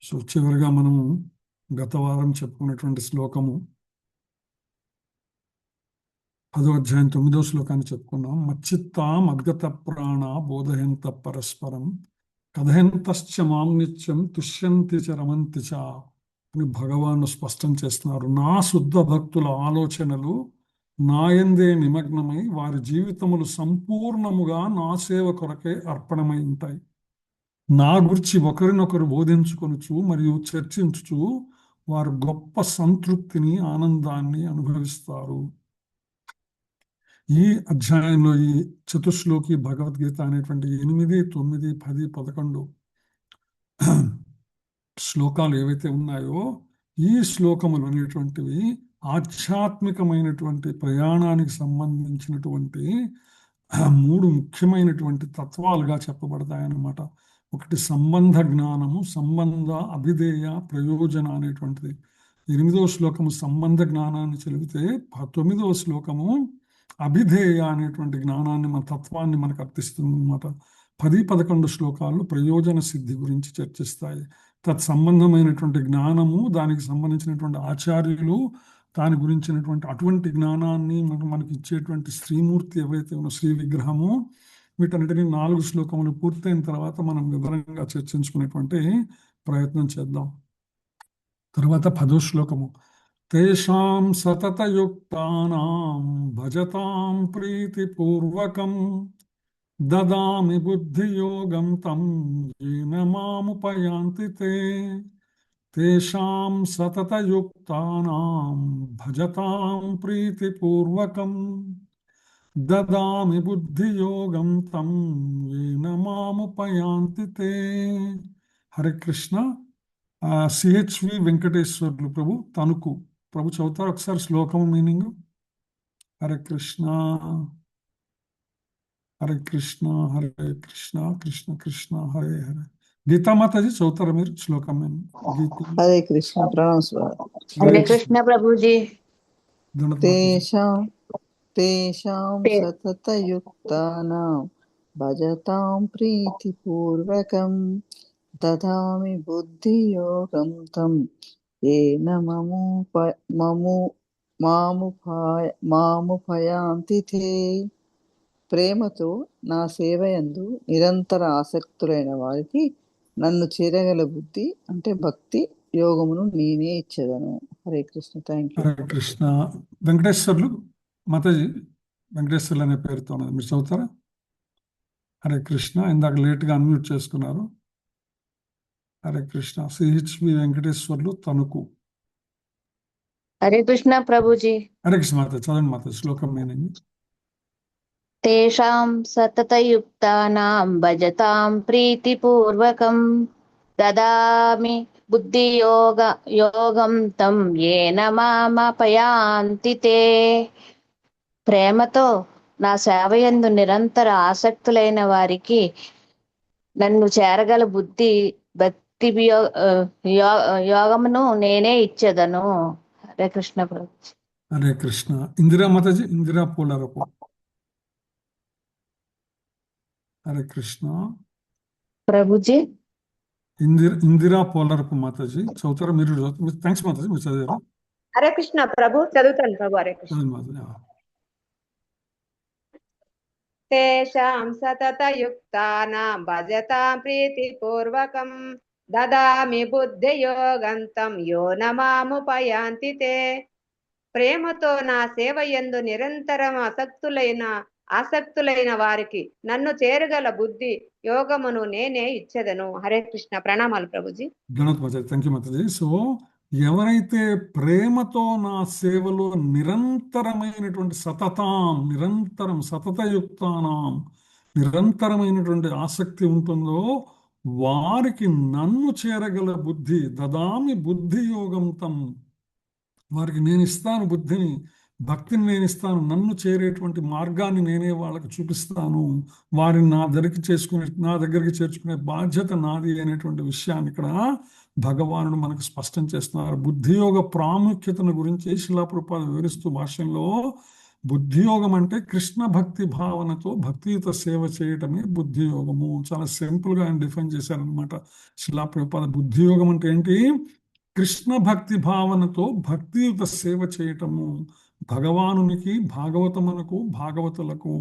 So చివరిగా మనము గత వారం చెప్పుకున్నటువంటి శ్లోకము 10వ అధ్యాయం 9వ శ్లోకాన్ని చెప్పుకున్నాం. మచ్చిత్తా మద్గత ప్రాణ బోధయంత పరస్పరం కథయంతశ్చ మాం నిత్యం తుష్యంతి చ రమంతి చ అని భగవాను స్పష్టం చేస్తున్నారు. నా శుద్ధ భక్తుల ఆలోచనలు నాయందే నిమగ్నమై వారి జీవితములు సంపూర్ణముగా నా సేవ కొరకే అర్పణమై ఉంటాయి. నా గురించి ఒకరినొకరు బోధించుకొనుచు మరియు చర్చించుచు వారు గొప్ప సంతృప్తిని ఆనందాన్ని అనుభవిస్తారు. ఈ అధ్యాయంలో ఈ చతుశ్లోకి భగవద్గీత అనేటువంటి 8, 9, 10, 11 శ్లోకాలు ఏవైతే ఉన్నాయో ఈ శ్లోకములు అనేటువంటివి ఆధ్యాత్మికమైనటువంటి ప్రయాణానికి సంబంధించినటువంటి 3 ముఖ్యమైనటువంటి తత్వాలుగా చెప్పబడతాయన్నమాట. ఒకటి సంబంధ జ్ఞానము, సంబంధ అభిధేయ ప్రయోజన అనేటువంటిది. 8వ శ్లోకము సంబంధ జ్ఞానాన్ని చెబితే 9వ శ్లోకము అభిధేయ అనేటువంటి జ్ఞానాన్ని మన తత్వాన్ని మనకు అర్థిస్తుంది అనమాట. 10, 11 శ్లోకాలు ప్రయోజన సిద్ధి గురించి చర్చిస్తాయి. తత్సంబంధమైనటువంటి జ్ఞానము, దానికి సంబంధించినటువంటి ఆచార్యులు, దాని గురించినటువంటి అటువంటి జ్ఞానాన్ని మనకి ఇచ్చేటువంటి శ్రీమూర్తి ఎవరైతే ఉన్న శ్రీ విగ్రహము, వీటన్నిటిని 4 శ్లోకములు పూర్తయిన తర్వాత మనం వివరంగా చర్చించుకునేటువంటి ప్రయత్నం చేద్దాం. తర్వాత 10వ శ్లోకము తేషాం సతతయుక్తానాం భజతాం ప్రీతిపూర్వకం దదామి బుద్ధియోగం తం ఏన మాముపయాంతి తే. తేషాం సతతయుక్తానాం భజతాం ప్రీతిపూర్వకం దదామి బుద్ధియోగం తం ఏన మాముపయాంతి తే. హరే కృష్ణ. సిహెచ్వి వెంకటేశ్వర్లు ప్రభు తణుకు ప్రభు చదువుతారు ఒకసారి శ్లోకం మీనింగ్. హరే కృష్ణ హరే కృష్ణ హరే కృష్ణ కృష్ణ కృష్ణ హరే హరే. గీతామాతాజీ చదువుతారా మీరు శ్లోకం మీనింగ్? హరే కృష్ణ. ప్రణామ. హరే కృష్ణ ప్రభుజీ. తేషాం సతతయుక్తానాం భజతాం ప్రీతిపూర్వకం దదామి బుద్ధియోగం తం ఏన మాముపయాంతి తే. ప్రేమతో నా సేవయందు నిరంతర ఆసక్తులైన వారికి నన్ను చేరగల బుద్ధి అంటే భక్తి యోగమును నేనే ఇచ్చేదను. హరే కృష్ణ. Thank you. హరే కృష్ణ. వెంకటేశ్వర్లు మాతాజీ, వెంకటేశ్వర్లు అనే పేరుతో ఉన్నది, మీరు చదువుతారా? హరే కృష్ణ. ఇందాక లేట్గా అన్మ్యూట్ చేసుకున్నారు. హరే కృష్ణ. సిహెచ్వి వెంకటేశ్వర్లు తణుకు. హరే కృష్ణ ప్రభుజీ. హరే కృష్ణ మాత. చదవండి మాత శ్లోకం మీనింగ్. తేషాం సతతయుక్తానాం భజతాం ప్రీతిపూర్వకం దదామి యోగం తం ఏన మాముపయాంతి తే. ప్రేమతో నా సేవయందు నిరంతర ఆసక్తులైన వారికి నన్ను చేరగల బుద్ధి భక్తి యోగమును నేనే ఇచ్చేదను. హరే కృష్ణ ప్రభు. హరే కృష్ణ. ఇందిరా మాతాజీ, ఇందిరా పోలారపు. హరే కృష్ణ ప్రభుజీ. ఇందిరా పోలారపు మాతాజీ చదువుతారా? మీరు థ్యాంక్స్ మాతాజీ, మీరు చదివారా? హరే కృష్ణ ప్రభు. చదువుతాను ప్రభు. హరే కృష్ణ. మాతాజీ. తేషాం సతతయుక్తానాం భజతాం ప్రీతిపూర్వకం దదామి బుద్ధియోగం తం యోన మాముపయాంతి తే. ప్రేమతో నా సేవయందు నిరంతరం ఆసక్తులైన వారికి నన్ను చేరగల బుద్ధి యోగమును నేనే ఇచ్చేదను. హరే కృష్ణ. ప్రణామాలు ప్రభుజీ. థ్యాంక్ యూ మాతాజీ. సో ఎవరైతే ప్రేమతో నా సేవలో నిరంతరమైనటువంటి సతతయుక్తానాం నిరంతరమైనటువంటి ఆసక్తి ఉంటుందో వారికి నన్ను చేరగల బుద్ధి దదామి బుద్ధి యోగం తం. వారికి నేను ఇస్తాను బుద్ధిని, భక్తిని నేను ఇస్తాను, నన్ను చేరేటువంటి మార్గాన్ని నేనే వాళ్ళకి చూపిస్తాను. వారిని నా దగ్గరికి చేర్చుకునే బాధ్యత నాది అనేటువంటి విషయాన్ని ఇక్కడ భగవానుడు మనకు స్పష్టం చేస్తున్నారు. బుద్ధియోగ ప్రాముఖ్యతను గురించి శిలా ప్రభుపాద వివరిస్తూ భాష్యంలో బుద్ధి యోగం అంటే కృష్ణ భక్తి భావనతో భక్తియుత సేవ చేయటమే బుద్ధి యోగము. చాలా సింపుల్ గా ఆయన డిఫైన్ చేశారనమాట శిలా ప్రభుపాద. బుద్ధి యోగం అంటే ఏంటి? కృష్ణ భక్తి భావనతో భక్తియుత సేవ చేయటము, భగవానునికి, భాగవతమునకు, భాగవతులకు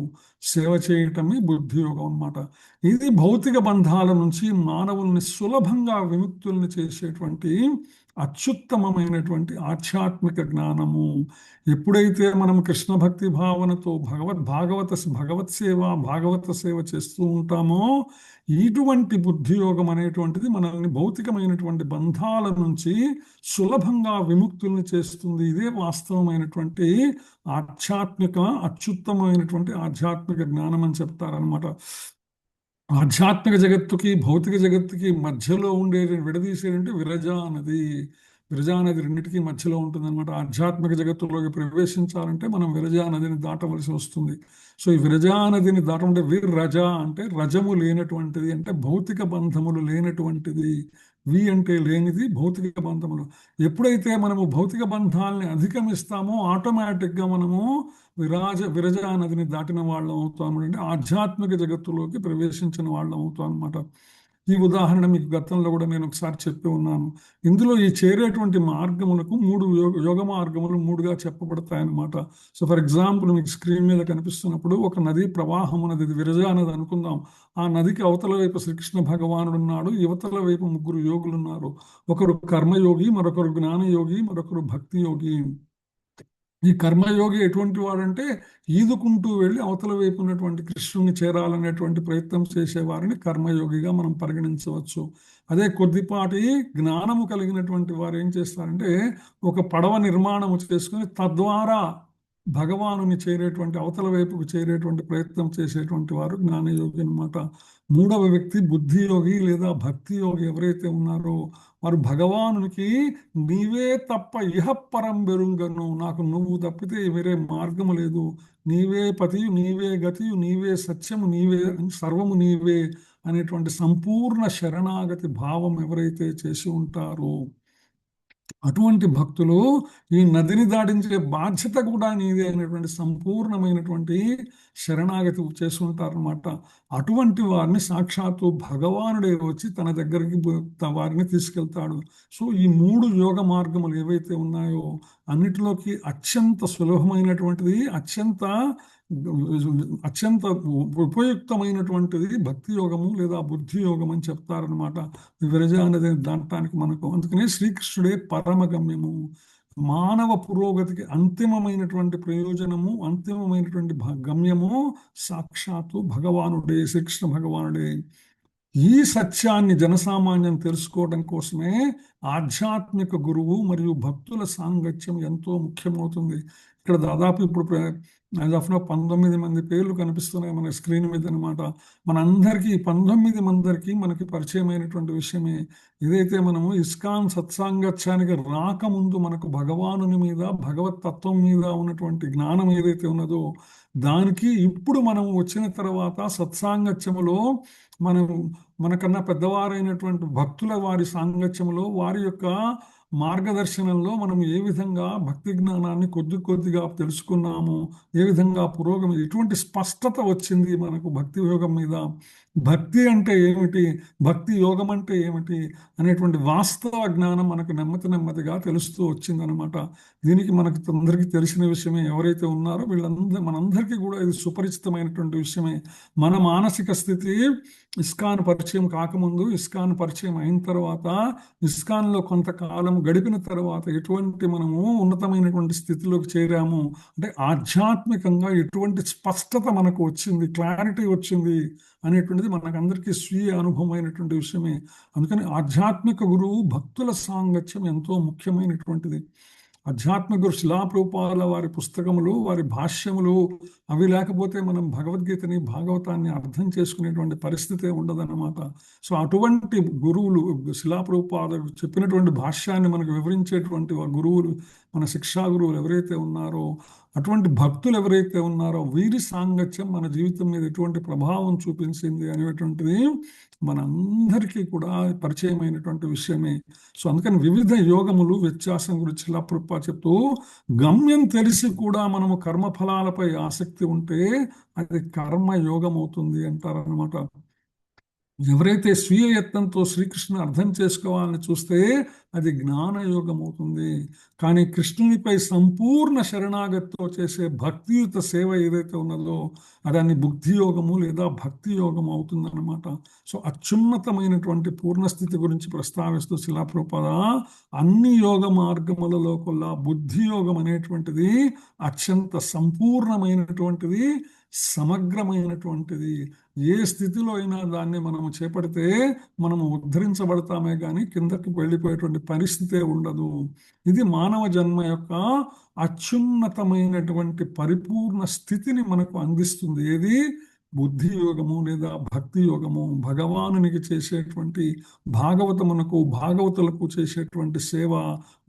సేవ చేయటమే బుద్ధి యోగం అన్నమాట. ఇది భౌతిక బంధాల నుంచి మానవుల్ని సులభంగా విముక్తుల్ని చేసేటువంటి అత్యుత్తమమైనటువంటి ఆధ్యాత్మిక జ్ఞానము. ఎప్పుడైతే మనం కృష్ణ భక్తి భావనతో భగవత్ సేవ, భాగవత సేవ చేస్తూ ఉంటామో, ఇటువంటి బుద్ధి యోగం అనేటువంటిది మనల్ని భౌతికమైనటువంటి బంధాల నుంచి సులభంగా విముక్తుల్ని చేస్తుంది. ఇదే వాస్తవమైనటువంటి అత్యుత్తమమైనటువంటి ఆధ్యాత్మిక జ్ఞానం అని చెప్తారనమాట. ఆధ్యాత్మిక జగత్తుకి, భౌతిక జగత్తుకి మధ్యలో ఉండే విడదీసేదంటే విరజా నది. విరజా నది రెండింటికి మధ్యలో ఉంటుంది అనమాట. ఆధ్యాత్మిక జగత్తులోకి ప్రవేశించాలంటే మనం విరజా నదిని దాటవలసి వస్తుంది. సో ఈ విరజా నదిని దాటమంటే విరజ అంటే రజము లేనటువంటిది, అంటే భౌతిక బంధములు లేనటువంటిది. వి అంటే లేనిది, భౌతిక బంధములు. ఎప్పుడైతే మనము భౌతిక బంధాలని అధిగమిస్తామో ఆటోమేటిక్గా మనము విరజా నదిని దాటిన వాళ్ళం అవుతాము, అంటే ఆధ్యాత్మిక జగత్తులోకి ప్రవేశించిన వాళ్ళం అవుతాం అనమాట. ఈ ఉదాహరణ మీకు గతంలో కూడా నేను ఒకసారి చెప్పి ఉన్నాను. ఇందులో ఈ చేరేటువంటి మార్గములకు యోగ మార్గములు మూడుగా చెప్పబడతాయన్నమాట. సో ఫర్ ఎగ్జాంపుల్ మీకు స్క్రీన్ మీద కనిపిస్తున్నప్పుడు ఒక నది ప్రవాహం నది, ఇది విరజా నది అనుకుందాం. ఆ నదికి అవతల వైపు శ్రీకృష్ణ భగవానుడు ఉన్నాడు, యువతల వైపు ముగ్గురు యోగులు ఉన్నారు. ఒకరు కర్మయోగి, మరొకరు జ్ఞానయోగి, మరొకరు భక్తి యోగి. ఈ కర్మయోగి ఎటువంటి వాడంటే ఈదుకుంటూ వెళ్ళి అవతల వైపు ఉన్నటువంటి కృష్ణుని చేరాలనేటువంటి ప్రయత్నం చేసేవారిని కర్మయోగిగా మనం పరిగణించవచ్చు. అదే కొద్దిపాటి జ్ఞానము కలిగినటువంటి వారు ఏం చేస్తారంటే ఒక పడవ నిర్మాణము చేసుకుని తద్వారా భగవానుని చేరేటువంటి, అవతల వైపుకు చేరేటువంటి ప్రయత్నం చేసేటువంటి వారు జ్ఞానయోగి అన్నమాట. మూడవ వ్యక్తి బుద్ధియోగి లేదా భక్తి యోగి ఎవరైతే ఉన్నారో వారు భగవానునికి నీవే తప్ప ఇహపరం బెరుంగను, నాకు నువ్వు తప్పితే వేరే మార్గము లేదు, నీవే పతియు, నీవే గతియు, నీవే సత్యము, నీవే సర్వము నీవే అనేటువంటి సంపూర్ణ శరణాగతి భావం ఎవరైతే చేసి ఉంటారో అటువంటి భక్తులు ఈ నదిని దాటించే బాధ్యత కూడా నీదే అనేటువంటి సంపూర్ణమైనటువంటి శరణాగతి చేసుకుంటారనమాట. అటువంటి వారిని సాక్షాత్తు భగవానుడే వచ్చి తన దగ్గరికి వారిని తీసుకెళ్తాడు. సో ఈ మూడు యోగ మార్గములు ఏవైతే ఉన్నాయో అన్నిటిలోకి అత్యంత సులభమైనటువంటిది, అత్యంత ఉపయుక్తమైనటువంటిది భక్తి యోగము లేదా బుద్ధి యోగం అని చెప్తారనమాట. విరజ అనేది దాటానికి మనకు. అందుకనే శ్రీకృష్ణుడే పరమగమ్యము. మానవ పురోగతికి అంతిమమైనటువంటి ప్రయోజనము, అంతిమమైనటువంటి గమ్యము సాక్షాత్తు భగవానుడే, శ్రీకృష్ణ భగవానుడే. ఈ సత్యాన్ని జనసామాన్యం తెలుసుకోవడం కోసమే ఆధ్యాత్మిక గురువు మరియు భక్తుల సాంగత్యం ఎంతో ముఖ్యమవుతుంది. ఇక్కడ దాదాపు ఇప్పుడు 19 మంది పేర్లు కనిపిస్తున్నాయి మన స్క్రీన్ మీద అనమాట. మనందరికీ 19 మందికి మనకి పరిచయమైనటువంటి విషయమే. ఏదైతే మనము ఇస్కాన్ సత్సాంగత్యానికి రాకముందు మనకు భగవానుని మీద, భగవత్ తత్వం మీద ఉన్నటువంటి జ్ఞానం ఏదైతే ఉన్నదో దానికి ఇప్పుడు మనం వచ్చిన తర్వాత సత్సాంగత్యములో మనకన్నా పెద్దవారైనటువంటి భక్తుల వారి సాంగత్యంలో వారి యొక్క మార్గదర్శనంలో మనం ఏ విధంగా భక్తి జ్ఞానాన్ని కొద్దిగా తెలుసుకున్నాము, ఏ విధంగా పురోగమి, ఎటువంటి స్పష్టత వచ్చింది మనకు భక్తి యోగం మీద, భక్తి అంటే ఏమిటి, భక్తి యోగం అంటే ఏమిటి అనేటువంటి వాస్తవ జ్ఞానం మనకు నెమ్మదిగా తెలుస్తూ వచ్చిందనమాట. దీనికి మనకు అందరికీ తెలిసిన విషయమే. ఎవరైతే ఉన్నారో మనందరికీ కూడా ఇది సుపరిచితమైనటువంటి విషయమే. మన మానసిక స్థితి ఇస్కాన్ పరిచయం కాకముందు, ఇస్కాన్ పరిచయం అయిన తర్వాత, ఇస్కాన్లో కొంతకాలం గడిపిన తర్వాత ఎటువంటి మనము ఉన్నతమైనటువంటి స్థితిలోకి చేరాము అంటే ఆధ్యాత్మికంగా ఎటువంటి స్పష్టత మనకు వచ్చింది, క్లారిటీ వచ్చింది అనేటువంటిది మనకందరికీ స్వీయ అనుభవమైనటువంటి విషయమే. అందుకని ఆధ్యాత్మిక గురువు భక్తుల సాంగత్యం ఎంతో ముఖ్యమైనటువంటిది. ఆధ్యాత్మిక గురు శిలా ప్రభుపాదుల వారి పుస్తకములు, వారి భాష్యములు అవి లేకపోతే మనం భగవద్గీతని, భాగవతాన్ని అర్థం చేసుకునేటువంటి పరిస్థితే ఉండదన్నమాట. సో అటువంటి గురువులు, శిలా ప్రభుపాదులు చెప్పినటువంటి భాష్యాన్ని మనకు వివరించేటువంటి గురువులు మన శిక్షా గురువులు ఎవరైతే ఉన్నారో, అటువంటి భక్తులు ఎవరైతే ఉన్నారో వీరి సాంగత్యం మన జీవితం మీద ఎటువంటి ప్రభావం చూపించింది అనేటువంటిది మనందరికీ కూడా పరిచయమైనటువంటి విషయమే. సో అందుకని వివిధ యోగములు వ్యత్యాసం గురించి శిలా ప్రభుపాద చెప్తూ, గమ్యం తెలిసి కూడా మనము కర్మఫలాలపై ఆసక్తి ఉంటే అది కర్మ యోగం అవుతుంది అంటారనమాట. ఎవరైతే స్వీయ యత్నంతో శ్రీకృష్ణుని అర్థం చేసుకోవాలని చూస్తే అది జ్ఞానయోగం అవుతుంది. కానీ కృష్ణునిపై సంపూర్ణ శరణాగతితో చేసే భక్తియుత సేవ ఏదైతే ఉన్నదో అదాన్ని బుద్ధి యోగము లేదా భక్తి యోగం అవుతుందన్నమాట. సో అత్యున్నతమైనటువంటి పూర్ణస్థితి గురించి ప్రస్తావిస్తూ శిలా ప్రభుపాద అన్ని యోగ మార్గములలో కల్లా బుద్ధి యోగం అనేటువంటిది అత్యంత సంపూర్ణమైనటువంటిది, సమగ్రమైనటువంటిది. ఏ స్థితిలో అయినా దాన్ని మనము చేపడితే మనము ఉద్ధరించబడతామే కానీ కిందకి వెళ్ళిపోయేటువంటి పరిస్థితే ఉండదు. ఇది మానవ జన్మ యొక్క అత్యున్నతమైనటువంటి పరిపూర్ణ స్థితిని మనకు అందిస్తుంది. ఏది? బుద్ధి యోగము లేదా భక్తి యోగము. భగవానునికి చేసేటువంటి భాగవతమునకు, భాగవతులకు చేసేటువంటి సేవ,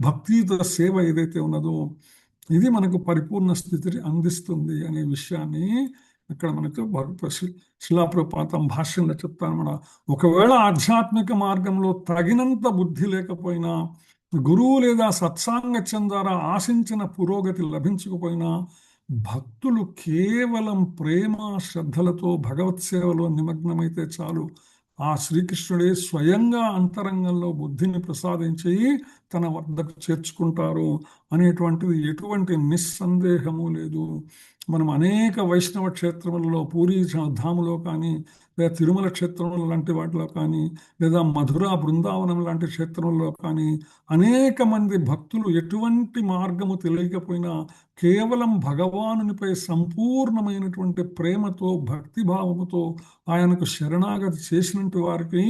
భక్తియుత సేవ ఏదైతే ఉన్నదో ఇది మనకు పరిపూర్ణ స్థితిని అందిస్తుంది అనే విషయాన్ని ఇక్కడ మనకు శిలా ప్రభుపాద భాష్యంలో చెప్తాను. ఒకవేళ ఆధ్యాత్మిక మార్గంలో తగినంత బుద్ధి లేకపోయినా, గురువు లేదా సత్సాంగత్యం ద్వారా ఆశించిన పురోగతి లభించకపోయినా, భక్తులు కేవలం ప్రేమ శ్రద్ధలతో భగవత్ సేవలో నిమగ్నమైతే చాలు. ఆ శ్రీకృష్ణుడే స్వయంగా అంతరంగంలో బుద్ధిని ప్రసాదించి తన వద్దకు చేర్చుకుంటారు అనేటువంటిది ఎటువంటి నిస్సందేహము లేదు. మనం అనేక వైష్ణవ క్షేత్రములలో, పూరీ ధాములో కానీ, లేదా తిరుమల క్షేత్రముల లాంటి వాటిలో కానీ, లేదా మధుర బృందావనం లాంటి క్షేత్రంలో కానీ అనేక మంది భక్తులు ఎటువంటి మార్గము తెలియకపోయినా కేవలం భగవానునిపై సంపూర్ణమైనటువంటి ప్రేమతో, భక్తిభావముతో ఆయనకు శరణాగతి చేసినట్టు వారికి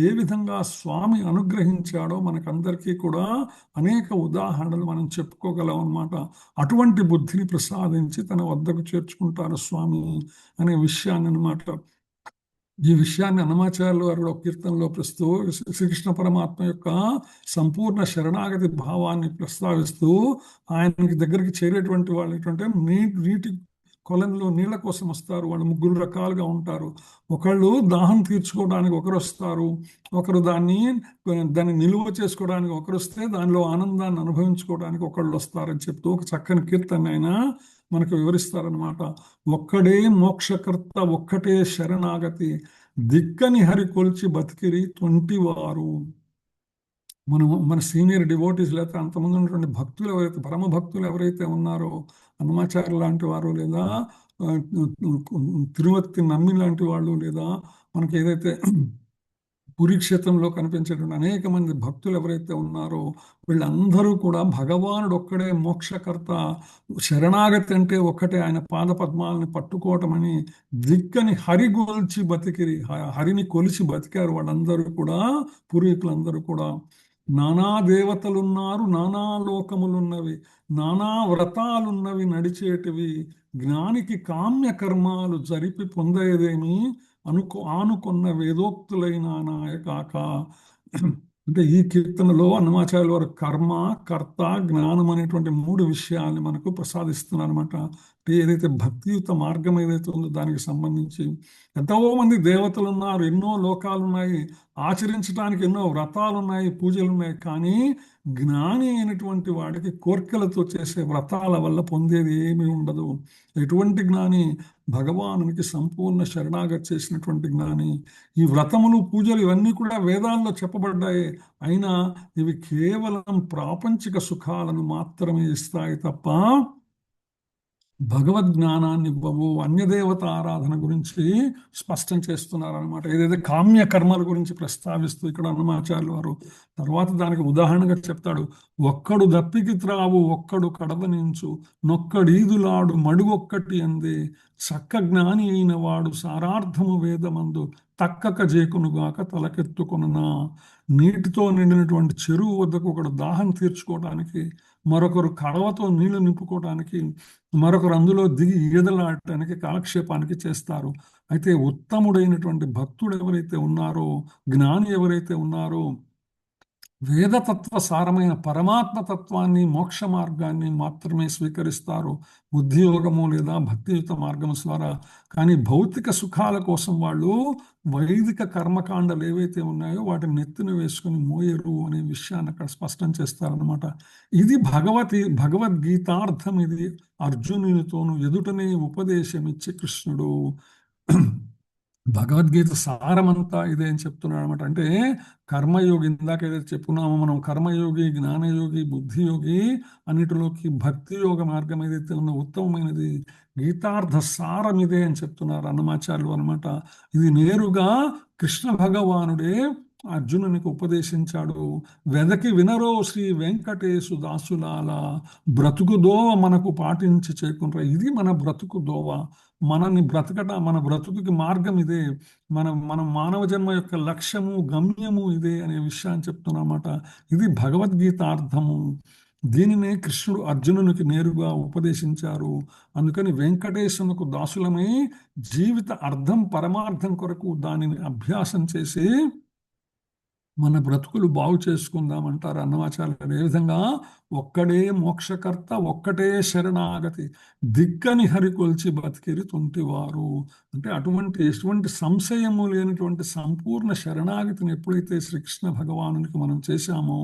ఏ విధంగా స్వామి అనుగ్రహించాడో మనకందరికీ కూడా అనేక ఉదాహరణలు మనం చెప్పుకోగలం అన్నమాట. అటువంటి బుద్ధిని ప్రసాదించి తన వద్దకు చేర్చుకుంటారు స్వామి అనే విషయాన్ని అన్నమాట. ఈ విషయాన్ని అన్నమాచార్యులు వారు ఒక కీర్తనలో ప్రస్తూ శ్రీకృష్ణ పరమాత్మ యొక్క సంపూర్ణ శరణాగతి భావాన్ని ప్రస్తావిస్తూ ఆయనకి దగ్గరికి చేరేటువంటి వాళ్ళు ఏంటంటే నీటి కొలంలో నీళ్ల కోసం వస్తారు. వాళ్ళు 3 రకాలుగా ఉంటారు. ఒకళ్ళు దాహం తీర్చుకోవడానికి ఒకరు వస్తారు, ఒకరు దాన్ని నిలువ చేసుకోవడానికి ఒకరు వస్తే, దానిలో ఆనందాన్ని అనుభవించుకోవడానికి ఒకళ్ళు వస్తారని చెప్తూ ఒక చక్కని కీర్తన ఆయన మనకు వివరిస్తారనమాట. ఒక్కడే మోక్షకర్త, ఒక్కటే శరణాగతి, దిక్కని హరి కొల్చి బతికిరి తొంటివారు. మన సీనియర్ డివోటీస్ లేకపోతే అంతమంది ఉన్నటువంటి భక్తులు ఎవరైతే, పరమ భక్తులు ఎవరైతే ఉన్నారో, అన్నమాచార్య లాంటి వారు, లేదా తిరుమతి నమ్మి లాంటి వాళ్ళు, లేదా మనకి ఏదైతే పురీ క్షేత్రంలో కనిపించేటువంటి అనేక మంది భక్తులు ఎవరైతే ఉన్నారో వీళ్ళందరూ కూడా భగవానుడు ఒక్కడే మోక్షకర్త, శరణాగతి అంటే ఒక్కటే ఆయన పాద పద్మాలని పట్టుకోవటం అని దిక్కని హరిగొల్చి బతికిరి, హరిని కొలిచి బతికారు వాళ్ళందరూ కూడా, పూర్వీకులందరూ కూడా. నానా దేవతలున్నారు, నానా లోకములున్నవి, నానా వ్రతాలున్నవి నడిచేటివి, జ్ఞానికి కామ్య కర్మాలు జరిపి పొందేదేమి ఆనుకున్న వేదోక్తులైన నాయకాక. అంటే ఈ కీర్తనలో అన్నమాచార్యుల వారు కర్మ, కర్త, జ్ఞానం అనేటువంటి 3 విషయాల్ని మనకు ప్రసాదిస్తున్నారు అనమాట. ఏదైతే భక్తియుత మార్గం ఏదైతే ఉందో దానికి సంబంధించి ఎంతో మంది దేవతలు ఉన్నారు, ఎన్నో లోకాలు ఉన్నాయి, ఆచరించడానికి ఎన్నో వ్రతాలు ఉన్నాయి, పూజలు ఉన్నాయి. కానీ జ్ఞాని అయినటువంటి వాడికి కోర్కెలతో చేసే వ్రతాల వల్ల పొందేది ఏమీ ఉండదు. ఎటువంటి జ్ఞాని? భగవానునికి సంపూర్ణ శరణాగతి చేసినటువంటి జ్ఞాని. ఈ వ్రతములు, పూజలు ఇవన్నీ కూడా వేదాల్లో చెప్పబడ్డాయి. అయినా ఇవి కేవలం ప్రాపంచిక సుఖాలను మాత్రమే ఇస్తాయి తప్ప భగవద్జ్ఞానాన్ని ఇవ్వవు. అన్యదేవత ఆరాధన గురించి స్పష్టం చేస్తున్నారు అనమాట. ఏదైతే కామ్య కర్మల గురించి ప్రస్తావిస్తూ ఇక్కడ అన్నమాచార్యులు వారు తర్వాత దానికి ఉదాహరణగా చెప్తాడు. ఒక్కడు దప్పికి త్రావు, ఒక్కడు కడవనించు, నొక్కడీదులాడు మడుగొక్కటి అందే, చక్క జ్ఞాని అయిన వాడు సారార్థము వేదమందు తక్కక జేకునుగాక తలకెత్తుకొనునా. నీటితో నిండినటువంటి చెరువు వద్దకు ఒకడు దాహం తీర్చుకోవడానికి, మరొకరు కడవతో నీళ్లు నింపుకోవడానికి, మరొకరు అందులో దిగి ఈదలాడటానికి, కాలక్షేపానికి చేస్తారు. అయితే ఉత్తముడైనటువంటి భక్తుడు ఎవరైతే ఉన్నారో, జ్ఞాని ఎవరైతే ఉన్నారో, వేదతత్వ సారమైన పరమాత్మ తత్వాన్ని, మోక్ష మార్గాన్ని మాత్రమే స్వీకరిస్తారు, బుద్ధి యోగము లేదా భక్తియుత మార్గము ద్వారా. కానీ భౌతిక సుఖాల కోసం వాళ్ళు వైదిక కర్మకాండలు ఏవైతే ఉన్నాయో వాటిని నెత్తిన వేసుకుని మోయరు అనే విషయాన్ని అక్కడ స్పష్టం చేస్తారనమాట. ఇది భగవద్గీతార్థం. ఇది అర్జునునితోనూ ఎదుటనే ఉపదేశం ఇచ్చి కృష్ణుడు భగవద్గీత సారమంతా ఇదే అని చెప్తున్నాడు అనమాట. అంటే కర్మయోగి, ఇందాక ఏదైతే చెప్పుకున్నామో మనం, కర్మయోగి, జ్ఞానయోగి, బుద్ధియోగి అన్నిటిలోకి భక్తి యోగ మార్గం ఏదైతే ఉందో ఉత్తమమైనది, గీతార్థ సారం ఇదే అని చెప్తున్నారు అన్నమాచార్యులు అనమాట. ఇది నేరుగా కృష్ణ భగవానుడే అర్జునునికి ఉపదేశించాడు. వెదకి వినరో శ్రీ వెంకటేశు దాసులాల, బ్రతుకు దోవ మనకు పాటించి చేకుండ్రా. ఇది మన బ్రతుకు దోవ, మనని మన బ్రతుకుకి మార్గం ఇదే, మన మానవ జన్మ యొక్క లక్ష్యము, గమ్యము ఇదే అనే విషయాన్ని చెప్తున్నమాట. ఇది భగవద్గీత అర్థము. దీనినే కృష్ణుడు అర్జునునికి నేరుగా ఉపదేశించారు. అందుకని వెంకటేశ్వరునికి దాసులమై జీవిత అర్థం, పరమార్థం కొరకు దానిని అభ్యాసం చేసి మన బ్రతుకులు బాగు చేసుకుందామంటారు అన్నమాచార్యులు. ఏ విధంగా ఒక్కడే మోక్షకర్త, ఒక్కటే శరణాగతి, దిక్కని హరికొల్చి బతికిరి తుంటివారు. అంటే ఎటువంటి సంశయము లేనటువంటి సంపూర్ణ శరణాగతిని ఎప్పుడైతే శ్రీకృష్ణ భగవానునికి మనం చేశామో,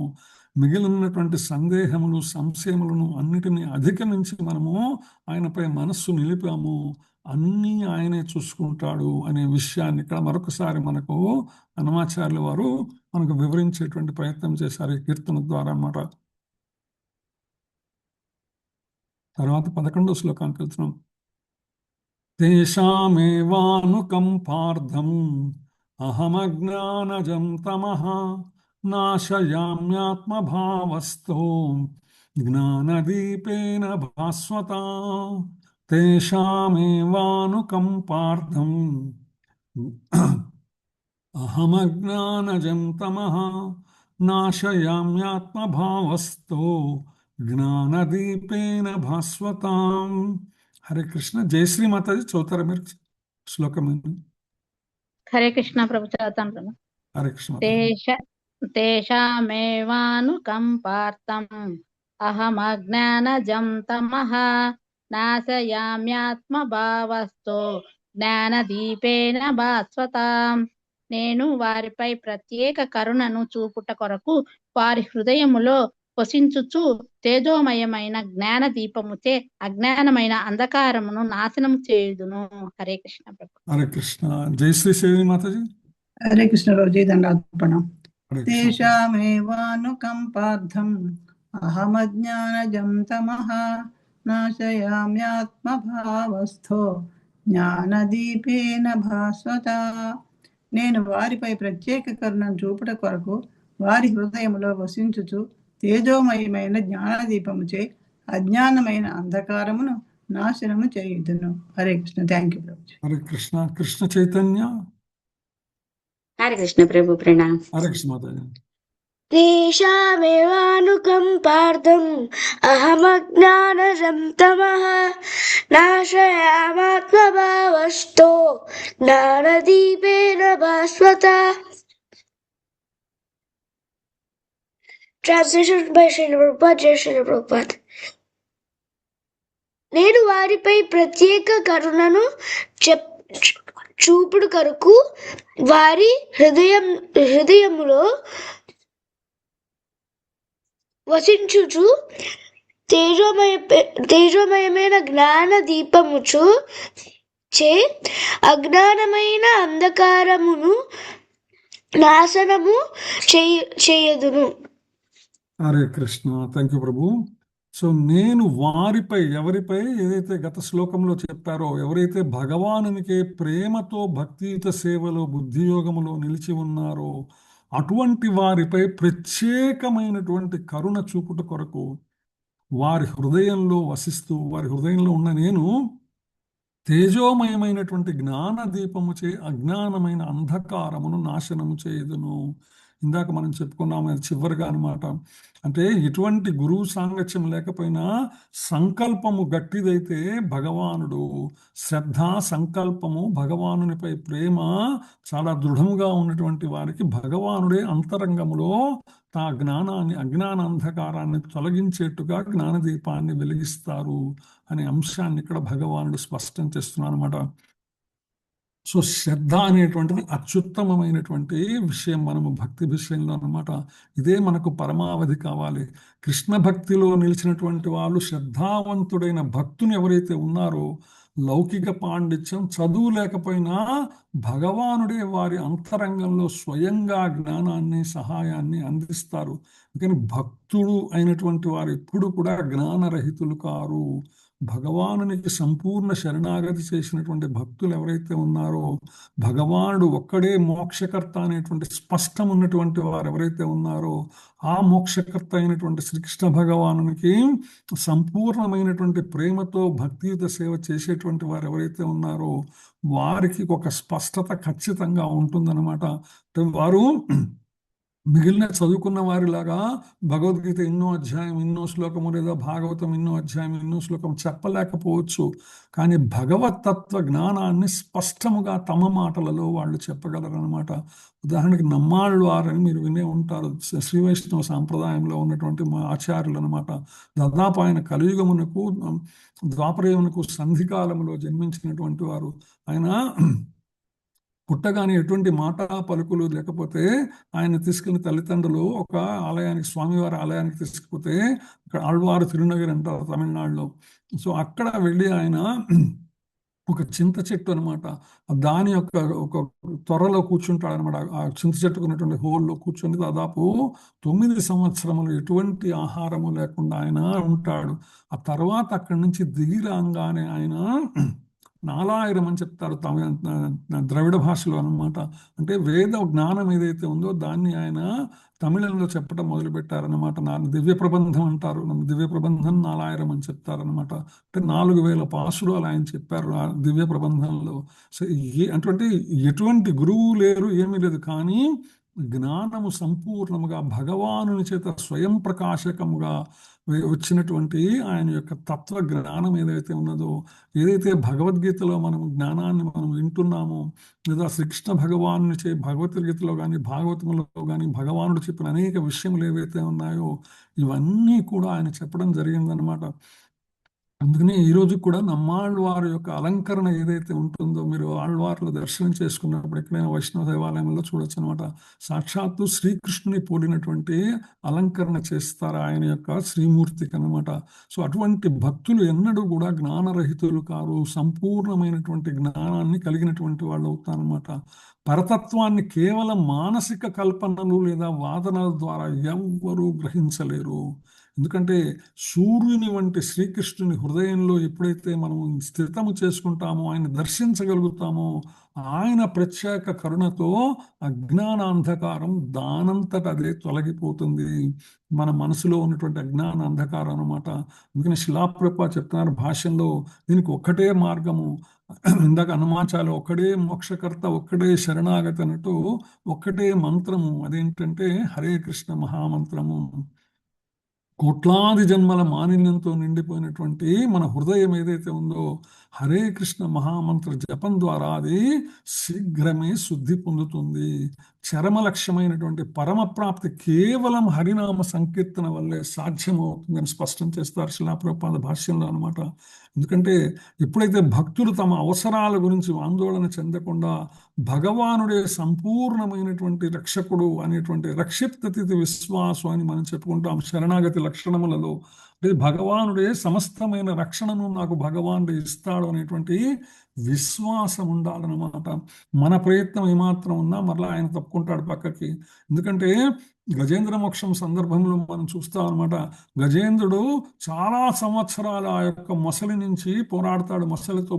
మిగిలినటువంటి సందేహములు, సంశయములను అన్నిటినీ అధిగమించి మనము ఆయనపై మనస్సు నిలిపాము, అన్నీ ఆయనే చూసుకుంటాడు అనే విషయాన్ని ఇక్కడ మరొకసారి మనకు అన్నమాచార్యుల వారు మనకు వివరించేటువంటి ప్రయత్నం చేశారు ఈ కీర్తన ద్వారా అన్నమాట. తర్వాత 11వ శ్లోకానికి వెళ్తున్నాం. తేషామేవానుకంపార్థం అహమజ్ఞానజం తమః నాశయామ్యాత్మభావస్థో జ్ఞానదీపేన భాస్వత. తేషామేవానుకంపార్థం అహమజ్ఞానజం తమః నాశయామ్యాత్మభావస్థో జ్ఞానదీపేన భాస్వతాం. హరే కృష్ణ. జయశ్రీ మాతాజీ చదువుతారా మీరు శ్లోకం? హరే కృష్ణ ప్రభు, చదువుతాను ప్రభు. హరే కృష్ణ. తేషామేవానుకంపార్థం అహమజ్ఞానజం తమః నాశయామ్యాత్మభావస్థో జ్ఞానదీపేన భాస్వతాం. నేను వారిపై ప్రత్యేక కరుణను చూపుట కొరకు వారి హృదయములో వసించుచు తేజోమయమైన జ్ఞాన దీపముచే అజ్ఞానమైన అంధకారమును నాశనం చేయుదును. హరే కృష్ణ ప్రభు. హరే కృష్ణ. జయశ్రీ సేవి మాతాజీ. హరే కృష్ణ రోజీ దండార్పణం. హరే కృష్ణ. తేషామేవానుకంపార్థం అహమజ్ఞానజం తమః నాశయామ్యాత్మభావస్థో జ్ఞానదీపేన భాస్వత. నేను వారిపై ప్రత్యేక కరుణను చూపుట కొరకు వారి హృదయములో వసించుచు తేజోమయమైన జ్ఞానదీపముచే అజ్ఞానమైన అంధకారమును నాశనము చేయుదును. హరే కృష్ణ. థ్యాంక్ యూ ప్రభు. హరే కృష్ణ. కృష్ణ చైతన్య. హరే కృష్ణ ప్రభు, ప్రణామ్. హరే కృష్ణ మాతాజీ. తేషామేవానుకంపార్థం అహమజ్ఞానజం తమః నాశయామాత్మభావస్థో జ్ఞానదీపేన భాస్వత. Translation by Srila Prabhupada, Jai Srila Prabhupada. నేను వారిపై ప్రత్యేక కరుణను చూపుడు కొరకు వారి హృదయములో వసించుచు తేజోమయమైన జ్ఞాన దీపముచు చే అజ్ఞానమైన అంధకారమును నాశనము చేయదును. హరే కృష్ణ. థ్యాంక్ యూ ప్రభు. సో నేను వారిపై, ఎవరిపై ఏదైతే గత శ్లోకంలో చెప్పారో, ఎవరైతే భగవానునికే ప్రేమతో భక్తియుత సేవలో, బుద్ధియోగములో నిలిచి ఉన్నారో అటువంటి వారిపై ప్రత్యేకమైనటువంటి కరుణ చూపుట కొరకు వారి హృదయంలో వసిస్తూ, వారి హృదయంలో ఉన్న నేను తేజోమయమైనటువంటి జ్ఞాన దీపముచే అజ్ఞానమైన అంధకారమును నాశనము చేయుదును. ఇందాక మనం చెప్పుకున్నాము చివరిగా అనమాట. అంటే ఎటువంటి గురువు సాంగత్యం లేకపోయినా సంకల్పము గట్టిదైతే భగవానుడు, శ్రద్ధ సంకల్పము, భగవానునిపై ప్రేమ చాలా దృఢముగా ఉన్నటువంటి వారికి భగవానుడే అంతరంగములో ఆ జ్ఞానాన్ని, అజ్ఞాన అంధకారాన్ని తొలగించేట్టుగా జ్ఞానదీపాన్ని వెలిగిస్తారు అనే అంశాన్ని ఇక్కడ భగవానుడు స్పష్టం చేస్తున్నారు అనమాట. సో శ్రద్ధ అనేటువంటిది అత్యుత్తమమైనటువంటి విషయం మనము భక్తి విషయంలో అనమాట. ఇదే మనకు పరమావధి కావాలి. కృష్ణ భక్తిలో నిలిచినటువంటి వాళ్ళు, శ్రద్ధావంతుడైన భక్తుని ఎవరైతే ఉన్నారో, లౌకిక పాండిత్యం, చదువు లేకపోయినా భగవానుడే వారి అంతరంగంలో స్వయంగా జ్ఞానాన్ని, సహాయాన్ని అందిస్తారు. కానీ భక్తుడు అయినటువంటి వారు ఎప్పుడు కూడా జ్ఞానరహితులు కారు. భగవానునికి సంపూర్ణ శరణాగతి చేసినటువంటి భక్తులు ఎవరైతే ఉన్నారో, భగవానుడు ఒక్కడే మోక్షకర్త అనేటువంటి స్పష్టం ఉన్నటువంటి వారు ఎవరైతే ఉన్నారో, ఆ మోక్షకర్త అయినటువంటి శ్రీకృష్ణ భగవానునికి సంపూర్ణమైనటువంటి ప్రేమతో భక్తియుత సేవ చేసేటువంటి వారు ఎవరైతే ఉన్నారో వారికి ఒక స్పష్టత ఖచ్చితంగా ఉంటుందన్నమాట. వారు మిగిలిన చదువుకున్న వారిలాగా భగవద్గీత ఎన్నో అధ్యాయం, ఎన్నో శ్లోకము, లేదా భాగవతం ఎన్నో అధ్యాయం, ఎన్నో శ్లోకం చెప్పలేకపోవచ్చు. కానీ భగవత్ తత్వ జ్ఞానాన్ని స్పష్టముగా తమ మాటలలో వాళ్ళు చెప్పగలరనమాట. ఉదాహరణకి నమ్మాళ్ళవారని మీరు వినే ఉంటారు, శ్రీ వైష్ణవ సాంప్రదాయంలో ఉన్నటువంటి మా ఆచార్యులు అనమాట. దాదాపు ఆయన కలియుగమునకు, ద్వాపరయుగమునకు సంధికాలంలో జన్మించినటువంటి వారు. ఆయన పుట్టగానే ఎటువంటి మాట పలుకులు లేకపోతే ఆయన తీసుకుని తల్లిదండ్రులు ఒక ఆలయానికి, స్వామివారి ఆలయానికి తీసుకుపోతే, అక్కడ ఆళ్వారు తిరునగరి అంటారు తమిళనాడులో. సో అక్కడ వెళ్ళి ఆయన ఒక చింత చెట్టు అనమాట, దాని యొక్క ఒక త్వరలో కూర్చుంటాడు అనమాట. ఆ చింత చెట్టుకున్నటువంటి హోల్లో కూర్చొని దాదాపు 9 సంవత్సరములు ఎటువంటి ఆహారము లేకుండా ఆయన ఉంటాడు. ఆ తర్వాత అక్కడి నుంచి దిగి రాగానే ఆయన నాలాయిరం అని చెప్తారు ద్రవిడ భాషలో అనమాట. అంటే వేద జ్ఞానం ఏదైతే ఉందో దాన్ని ఆయన తమిళంలో చెప్పడం మొదలుపెట్టారనమాట. దివ్య ప్రబంధం అంటారు, దివ్య ప్రబంధం నాలాయిరం అని చెప్తారనమాట. అంటే 4000 పాసురాలు ఆయన చెప్పారు ఆ దివ్య ప్రబంధంలో. సో అటువంటి ఎటువంటి గురువు లేరు, ఏమీ లేదు. కానీ జ్ఞానము సంపూర్ణముగా భగవానుని చేత స్వయం ప్రకాశకముగా వచ్చినటువంటి ఆయన యొక్క తత్వ జ్ఞానం ఏదైతే ఉన్నదో, ఏదైతే భగవద్గీతలో మనం జ్ఞానాన్ని మనం వింటున్నామో, లేదా శ్రీకృష్ణ భగవాను చే భగవద్గీతలో కానీ భాగవతంలో కానీ భగవానుడు చెప్పిన అనేక విషయములు ఏవైతే ఉన్నాయో ఇవన్నీ కూడా ఆయన చెప్పడం జరిగిందనమాట. అందుకని ఈరోజు కూడా నమ్మాళ్ళవారి యొక్క అలంకరణ ఏదైతే ఉంటుందో, మీరు ఆళ్వార్లు దర్శనం చేసుకున్నప్పుడు ఎక్కడైనా వైష్ణవ దేవాలయంలో చూడొచ్చు అనమాట. సాక్షాత్తు శ్రీకృష్ణుని పోలినటువంటి అలంకరణ చేస్తారు ఆయన యొక్క శ్రీమూర్తికి అనమాట. సో అటువంటి భక్తులు ఎన్నడూ కూడా జ్ఞానరహితులు కారు, సంపూర్ణమైనటువంటి జ్ఞానాన్ని కలిగినటువంటి వాళ్ళు అవుతారనమాట. పరతత్వాన్ని కేవలం మానసిక కల్పనలు లేదా వాదనల ద్వారా ఎవ్వరూ గ్రహించలేరు. ఎందుకంటే సూర్యుని వంటి శ్రీకృష్ణుని హృదయంలో ఎప్పుడైతే మనం స్థితము చేసుకుంటామో, ఆయన దర్శించగలుగుతామో, ఆయన ప్రత్యేక కరుణతో అజ్ఞాన అంధకారం దానంతట అదే తొలగిపోతుంది. మన మనసులో ఉన్నటువంటి అజ్ఞాన అంధకారం అనమాట. అందుకని శిలాప్రభుపాద చెప్తున్నారు భాష్యంలో, దీనికి ఒక్కటే మార్గము. ఇందాక హనుమాచార్య ఒక్కడే మోక్షకర్త, ఒక్కడే శరణాగతి అన్నట్టు ఒక్కటే మంత్రము. అదేంటంటే హరే కృష్ణ మహామంత్రము. కోట్లాది జన్మల మాలిన్యంతో నిండిపోయినటువంటి మన హృదయం ఏదైతే ఉందో, హరే కృష్ణ మహామంత్ర జపం ద్వారా అది శీఘ్రమే శుద్ధి పొందుతుంది. చరమలక్ష్యమైనటువంటి పరమప్రాప్తి కేవలం హరినామ సంకీర్తన వల్లే సాధ్యమవుతుందని స్పష్టం చేస్తారు శిలాప్రభుపాద భాష్యంలో అనమాట. ఎందుకంటే ఎప్పుడైతే భక్తులు తమ అవసరాల గురించి ఆందోళన చెందకుండా భగవానుడే సంపూర్ణమైనటువంటి రక్షకుడు అనేటువంటి రక్షిప్తతిథి విశ్వాసం అని మనం చెప్పుకుంటాం శరణాగతి లక్షణములలో. అంటే భగవానుడే సమస్తమైన రక్షణను నాకు భగవానుడు ఇస్తాడు అనేటువంటి విశ్వాసం ఉండాలన్నమాట. మన ప్రయత్నం ఏమాత్రం ఉన్నా మరలా ఆయన తప్పుకుంటాడు పక్కకి. ఎందుకంటే గజేంద్ర మోక్షం సందర్భంలో మనం చూస్తాం అనమాట. గజేంద్రుడు చాలా సంవత్సరాలు ఆ యొక్క మొసలి నుంచి పోరాడతాడు, మొసలితో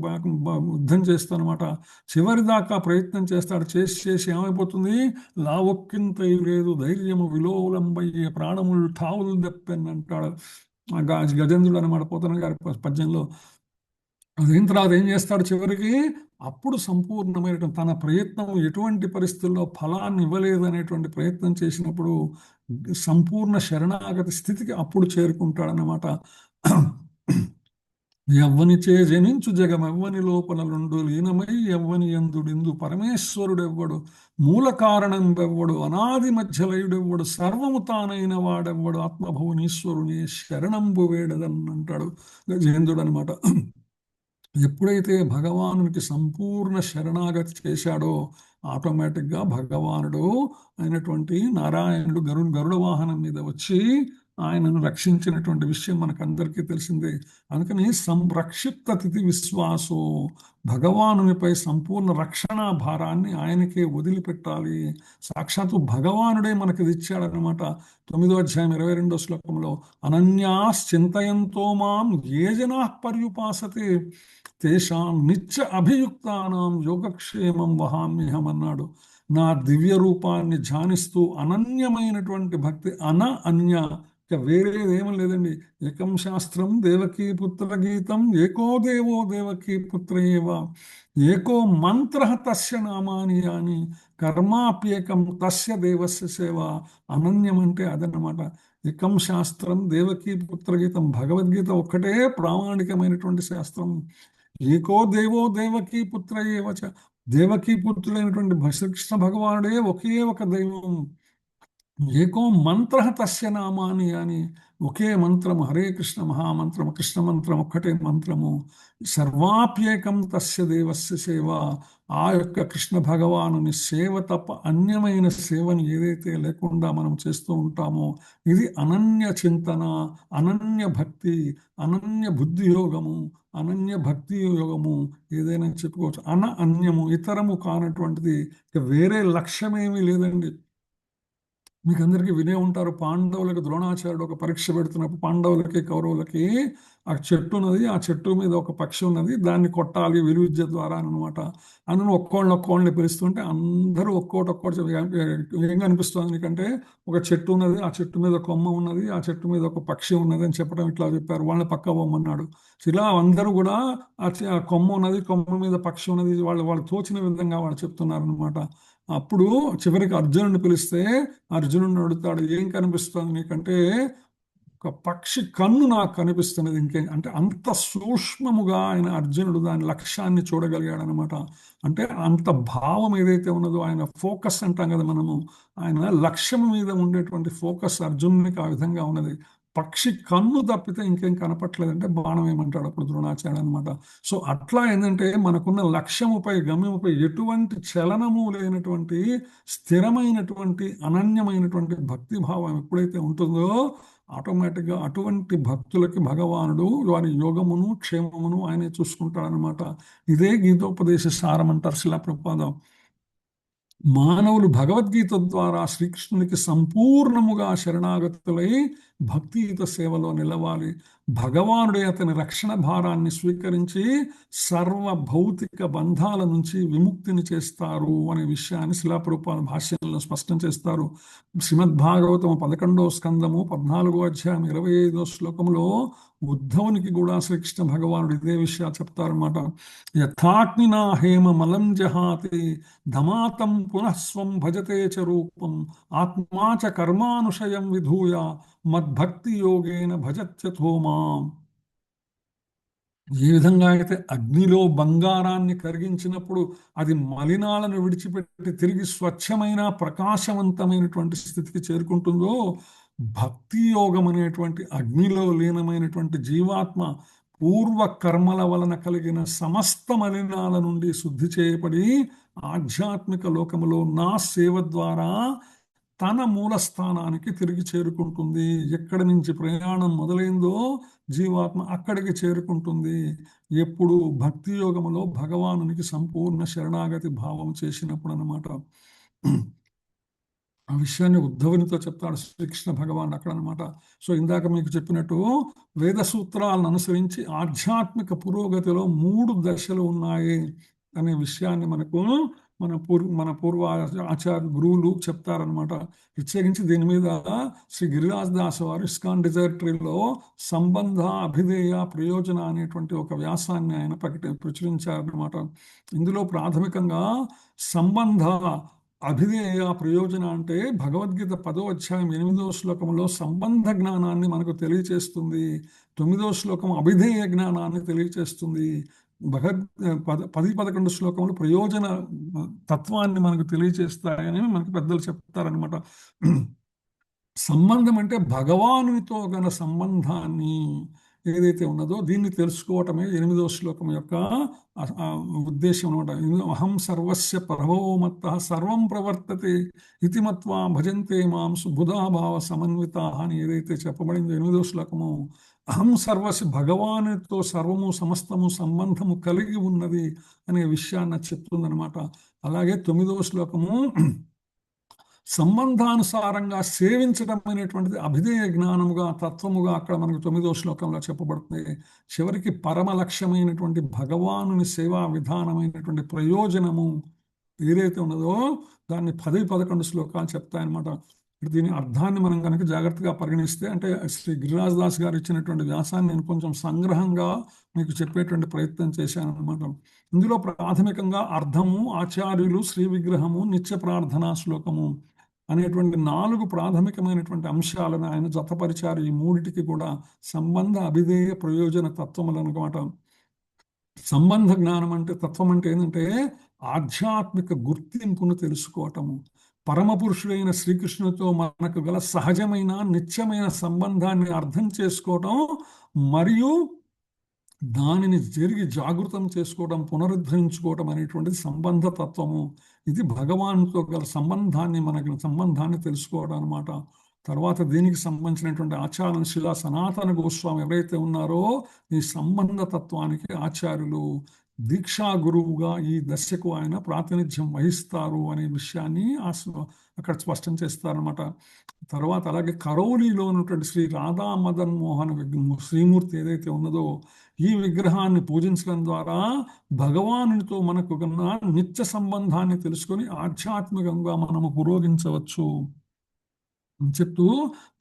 యుద్ధం చేస్తానమాట. చివరి దాకా ప్రయత్నం చేస్తాడు. చేసి ఏమైపోతుంది, లావొక్కింత లేదు ధైర్యము విలోలంబయ్యే ప్రాణములు ఠావులు దెప్పెన్ అంటాడు గజేంద్రుడు అనమాట పోతన గారి పద్యంలో. అదైన తర్వాత ఏం చేస్తాడు చివరికి? అప్పుడు సంపూర్ణమైనటువంటి తన ప్రయత్నం ఎటువంటి పరిస్థితుల్లో ఫలాన్ని ఇవ్వలేదు అనేటువంటి ప్రయత్నం చేసినప్పుడు సంపూర్ణ శరణాగతి స్థితికి అప్పుడు చేరుకుంటాడనమాట. ఎవ్వనిచే జనించు జగమెవ్వని లోపల రెండు లీనమై ఎవ్వని ఎందుడిందు పరమేశ్వరుడెవ్వడు, మూల కారణం వెవ్వడు, అనాది మధ్యలయుడెవ్వడు, సర్వము తానైన వాడెవ్వడు, ఆత్మభువనీశ్వరుని శరణంబు వేడదన్ అంటాడు గజేంద్రుడు అనమాట. ఎప్పుడైతే భగవానునికి సంపూర్ణ శరణాగతి చేశాడో ఆటోమేటిక్గా భగవానుడు అయినటువంటి నారాయణుడు గరుడ వాహనం మీద వచ్చి ఆయనను రక్షించినటువంటి విషయం మనకందరికీ తెలిసిందే. అందుకని సంరక్షిప్త తిథి విశ్వాసో, భగవానునిపై సంపూర్ణ రక్షణ భారాన్ని ఆయనకే వదిలిపెట్టాలి. సాక్షాత్తు భగవానుడే మనకి ఇది ఇచ్చాడనమాట. 9వ అధ్యాయం 22వ శ్లోకంలో అనన్యాశ్చింతయంతో మాం ఏ జనా పర్యుపాసతే తేషాం నిత్య అభియుక్తానాం యోగక్షేమం వహామ్యహం అన్నాడు. నా దివ్య రూపాన్ని ధ్యానిస్తూ అనన్యమైనటువంటి భక్తి, అన్య ఇక వేరేదేమీ లేదండి. ఏకం శాస్త్రం దేవకీ పుత్ర గీతం, ఏకో దేవో దేవకీ పుత్ర ఏవ, ఏకో మంత్ర తస్య నామాని యాని, కర్మాప్యేకం తస్య దేవస్య సేవ. అనన్యం అంటే అదన్నమాట. ఏకం శాస్త్రం దేవకీ పుత్ర గీతం, భగవద్గీత ఒక్కటే ప్రామాణికమైనటువంటి శాస్త్రం. ఏకో దేవో దేవకీ పుత్ర ఏవచ, దేవకీ పుత్రులైనటువంటి శ్రీకృష్ణ భగవానుడే ఒకే ఒక దైవం. ఏకో మంత్ర తస్య నామాని అని, ఒకే మంత్రము, హరే కృష్ణ మహామంత్రము, కృష్ణ మంత్రం ఒక్కటే మంత్రము. సర్వాప్యేకం తస్య దేవస్య సేవ, ఆ యొక్క కృష్ణ భగవానుని సేవ తప్ప అన్యమైన సేవను ఏదైతే లేకుండా మనం చేస్తూ ఉంటామో ఇది అనన్య చింతన, అనన్య భక్తి, అనన్య బుద్ధి యోగము, అనన్య భక్తి యోగము ఏదైనా చెప్పుకోవచ్చు. అన్యము, ఇతరము కానటువంటిది. వేరే లక్ష్యమేమీ లేదండి. మీకు అందరికీ వినే ఉంటారు, పాండవులకు ద్రోణాచార్యుడు ఒక పరీక్ష పెడుతున్నప్పుడు పాండవులకి కౌరవులకి ఆ చెట్టు ఉన్నది, ఆ చెట్టు మీద ఒక పక్షి ఉన్నది, దాన్ని కొట్టాలి విలువిద్య ద్వారా అనమాట. అందులో ఒక్కోళ్ళని పిలుస్తుంటే అందరూ ఒక్కోటి ఏం కనిపిస్తుంది నీకంటే, ఒక చెట్టు ఉన్నది, ఆ చెట్టు మీద కొమ్మ ఉన్నది, ఆ చెట్టు మీద ఒక పక్షి ఉన్నది అని చెప్పడం ఇట్లా చెప్పారు. వాళ్ళని పక్క బొమ్మన్నాడు. ఇలా అందరూ కూడా ఆ కొమ్మ ఉన్నది, కొమ్మ మీద పక్షి ఉన్నది, వాళ్ళు తోచిన విధంగా వాళ్ళు చెప్తున్నారు అనమాట. అప్పుడు చివరికి అర్జునుడిని పిలిస్తే అర్జునుడిని అడుగుతాడు, ఏం కనిపిస్తుంది నీకంటే? ఒక పక్షి కన్ను నాకు కనిపిస్తున్నది. ఇంకేం అంటే అంత సూక్ష్మముగా ఆయన అర్జునుడు దాని లక్ష్యాన్ని చూడగలిగాడు అనమాట. అంటే అంత భావం ఏదైతే ఉన్నదో, ఆయన ఫోకస్ అంటాం కదా మనము, ఆయన లక్ష్యం మీద ఉండేటువంటి ఫోకస్ అర్జునునికి ఆ విధంగా ఉన్నది. పక్షి కన్ను తప్పితే ఇంకేం కనపట్లేదంటే బాణం ఏమంటాడు అప్పుడు ద్రోణాచార్యుడు అనమాట. సో అట్లా ఏంటంటే మనకున్న లక్ష్యముపై, గమ్యముపై ఎటువంటి చలనము లేనటువంటి స్థిరమైనటువంటి అనన్యమైనటువంటి భక్తి భావం ఎప్పుడైతే ఉంటుందో ఆటోమేటిక్గా అటువంటి భక్తులకి భగవానుడు వారి యోగమును క్షేమమును ఆయనే చూసుకుంటాడనమాట. ఇదే గీతోపదేశ సారం అంటారు శిలా ప్రభుపాద. మానవులు భగవద్గీత ద్వారా శ్రీకృష్ణునికి సంపూర్ణముగా శరణాగతులై భక్తియుత సేవలో నిలవాలి. భగవానుడే అతని రక్షణ భారాన్ని స్వీకరించి సర్వ భౌతిక బంధాల నుంచి విముక్తిని చేస్తారు అనే విషయాన్ని శిలాప్రభుపాద భాష్యంలో స్పష్టం చేస్తారు. శ్రీమద్భాగవతం 11వ స్కందము 14వ అధ్యాయం 25వ శ్లోకంలో ఉద్ధవునికి కూడా శ్రీకృష్ణ భగవానుడు ఇదే విషయాలు చెప్తారన్నమాట. యథాగ్నినా హేమ మలం జహాతి ధమాతం పునఃస్వం భజతే చ రూపం ఆత్మా చ కర్మానుషయం విధూయ మద్భక్తి యోగేన భజత్యథో మాం. ఏ విధంగా అయితే అగ్నిలో బంగారాన్ని కరిగించినప్పుడు అది మలినాలను విడిచిపెట్టి తిరిగి స్వచ్ఛమైన ప్రకాశవంతమైనటువంటి స్థితికి చేరుకుంటుందో, భక్తి యోగం అనేటువంటి అగ్నిలో లీనమైనటువంటి జీవాత్మ పూర్వ కర్మల వలన కలిగిన సమస్త మలినాల నుండి శుద్ధి చేయబడి ఆధ్యాత్మిక లోకములో నా సేవ ద్వారా తన మూల స్థానానికి తిరిగి చేరుకుంటుంది. ఎక్కడి నుంచి ప్రయాణం మొదలైందో జీవాత్మ అక్కడికి చేరుకుంటుంది. ఎప్పుడు భక్తి యోగములో భగవానునికి సంపూర్ణ శరణాగతి భావం చేసినప్పుడు అన్నమాట. ఆ విషయాన్ని ఉద్ధవునితో చెప్తాడు శ్రీకృష్ణ భగవాన్ అక్కడ అనమాట. సో ఇందాక మీకు చెప్పినట్టు వేద సూత్రాలను అనుసరించి ఆధ్యాత్మిక పురోగతిలో 3 దశలు ఉన్నాయి అనే విషయాన్ని మనకు మన పూర్వ ఆచార్య గురువులు చెప్తారనమాట. ప్రత్యేకించి దీని మీద శ్రీ గిరిరాజ్ దాస్ వారు ఇస్కాన్ డిజర్టరీలో సంబంధ అభిధేయ ప్రయోజన అనేటువంటి ఒక వ్యాసాన్ని ఆయన ప్రచురించారనమాట. ఇందులో ప్రాథమికంగా సంబంధ అభిధేయ ప్రయోజన అంటే భగవద్గీత 10వ అధ్యాయం 8వ శ్లోకంలో సంబంధ జ్ఞానాన్ని మనకు తెలియచేస్తుంది. 9వ శ్లోకం అభిధేయ జ్ఞానాన్ని తెలియచేస్తుంది. 10-11 శ్లోకములు ప్రయోజన తత్వాన్ని మనకు తెలియచేస్తాయని మనకు పెద్దలు చెప్తారనమాట. సంబంధం అంటే భగవానునితో గల సంబంధాన్ని ఏదైతే ఉన్నదో దీన్ని తెలుసుకోవటమే 8వ శ్లోకం యొక్క ఉద్దేశం అనమాట. అహం సర్వస్య ప్రభవో మత్తః సర్వం ప్రవర్తతే ఇతి మత్వా భజంతే మాం సుబుధాభావ సమన్వితా అని ఏదైతే చెప్పబడిందో 8వ శ్లోకము, అహం సర్వస్య భగవానుతో సర్వము సమస్తము సంబంధము కలిగి ఉన్నది అనే విషయాన్ని చెప్తుందనమాట. అలాగే 9వ శ్లోకము సంబంధానుసారంగా సేవించడం అనేటువంటిది అభిధేయ జ్ఞానముగా తత్వముగా అక్కడ మనకు 9వ శ్లోకంలో చెప్పబడుతుంది. చివరికి పరమ లక్ష్యమైనటువంటి భగవానుని సేవా విధానమైనటువంటి ప్రయోజనము ఏదైతే ఉన్నదో దాన్ని 10-11 శ్లోకాలు చెప్తాయన్నమాట. దీని అర్థాన్ని మనం కనుక జాగ్రత్తగా పరిగణిస్తే, అంటే శ్రీ గిరిరాజ్ దాస్ గారు ఇచ్చినటువంటి వ్యాసాన్ని నేను కొంచెం సంగ్రహంగా మీకు చెప్పేటువంటి ప్రయత్నం చేశాను అనమాట. ఇందులో ప్రాథమికంగా అర్థము, ఆచార్యులు, శ్రీ విగ్రహము, నిత్య ప్రార్థనా శ్లోకము అనేటువంటి 4 ప్రాథమికమైనటువంటి అంశాలను ఆయన జతపరిచారు. ఈ మూడిటికి కూడా సంబంధ అభిధేయ ప్రయోజన తత్వములు అనమాట. సంబంధ జ్ఞానం అంటే తత్వం అంటే ఏంటంటే ఆధ్యాత్మిక గుర్తింపును తెలుసుకోవటము, పరమపురుషుడైన శ్రీకృష్ణుతో మనకు గల సహజమైన నిత్యమైన సంబంధాన్ని అర్థం చేసుకోవటం, మరియు దానిని జరిగి జాగృతం చేసుకోవడం, పునరుద్ధరించుకోవటం అనేటువంటిది సంబంధ తత్వము. ఇది భగవాన్తో గల సంబంధాన్ని తెలుసుకోవడం అనమాట. తర్వాత దీనికి సంబంధించినటువంటి ఆచార్య శిలా సనాతన గోస్వామి ఎవరైతే ఉన్నారో ఈ సంబంధ తత్వానికి ఆచార్యులు, దీక్షా గురువుగా ఈ దశకు ఆయన ప్రాతినిధ్యం వహిస్తారు అనే విషయాన్ని అక్కడ స్పష్టం చేస్తారనమాట. తర్వాత అలాగే కరౌలీలో ఉన్నటువంటి శ్రీ రాధా మదన్ మోహన్ శ్రీమూర్తి ఏదైతే ఉన్నదో ఈ విగ్రహాన్ని పూజించడం ద్వారా భగవానునితో మనకు ఉన్న నిత్య సంబంధాన్ని తెలుసుకొని ఆధ్యాత్మికంగా మనము పురోగించవచ్చు చెప్తూ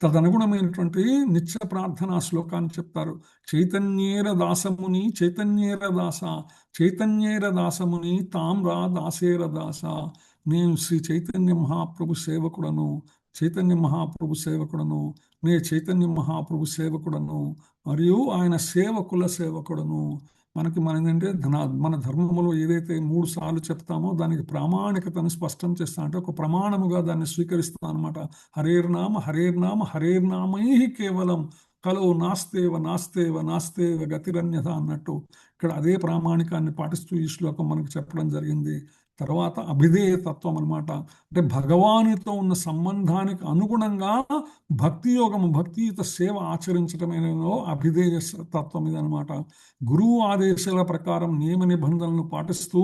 తదనుగుణమైనటువంటి నిత్య ప్రార్థనా శ్లోకాన్ని చెప్తారు. చైతన్యేర దాసముని చైతన్యేర దాసముని తామ్రా దాసేర దాస. నేను శ్రీ చైతన్య మహాప్రభు సేవకుడను, నే చైతన్య మహాప్రభు సేవకుడను మరియు ఆయన సేవకుల సేవకుడను. మన ఏంటంటే మన ధర్మములో ఏదైతే 3 సార్లు చెప్తామో దానికి ప్రామాణికతను స్పష్టం చేస్తా, అంటే ఒక ప్రమాణముగా దాన్ని స్వీకరిస్తాం అనమాట. హరేర్నామై కేవలం కలో నాస్తేవ గతిరన్యత అన్నట్టు ఇక్కడ అదే ప్రామాణికాన్ని పాటిస్తూ ఈ శ్లోకం మనకు చెప్పడం జరిగింది. తర్వాత అభిధేయ తత్వం అనమాట, అంటే భగవానుతో ఉన్న సంబంధానికి అనుగుణంగా భక్తియుత సేవ ఆచరించడమేనో అభిధేయ తత్వం ఇదనమాట. గురువు ఆదేశాల ప్రకారం నియమ నిబంధనలను పాటిస్తూ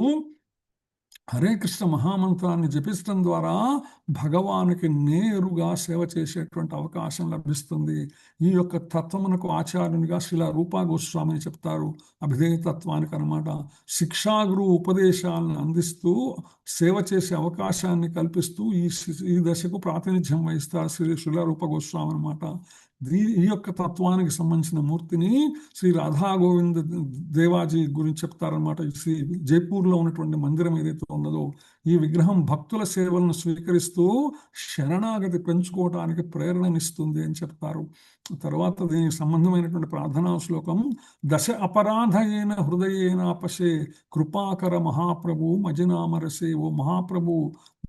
హరే కృష్ణ మహామంత్రాన్ని జపించడం ద్వారా భగవానుకి నేరుగా సేవ చేసేటువంటి అవకాశం లభిస్తుంది. ఈ యొక్క తత్వమునకు ఆచార్యునిగా శ్రీల రూపా గోస్వామిని చెప్తారు అభిధేయ తత్వానికి అనమాట. శిక్షా గురువు ఉపదేశాలను అందిస్తూ సేవ చేసే అవకాశాన్ని కల్పిస్తూ ఈ దశకు ప్రాతినిధ్యం వహిస్తారు శ్రీల రూప గోస్వామి అనమాట. ఈ యొక్క తత్వానికి సంబంధించిన మూర్తిని శ్రీ రాధా గోవింద దేవాజీ గురించి చెప్తారనమాట. శ్రీ జైపూర్లో ఉన్నటువంటి మందిరం ఏదైతే ఉన్నదో ఈ విగ్రహం భక్తుల సేవలను స్వీకరిస్తూ శరణాగతి పెంచుకోవడానికి ప్రేరణనిస్తుంది అని చెప్తారు. తర్వాత దీనికి సంబంధమైనటువంటి ప్రార్థనా శ్లోకం దశ అపరాధయేన హృదయేనాపశే కృపాకర మహాప్రభు మజినామరసే. ఓ మహాప్రభు,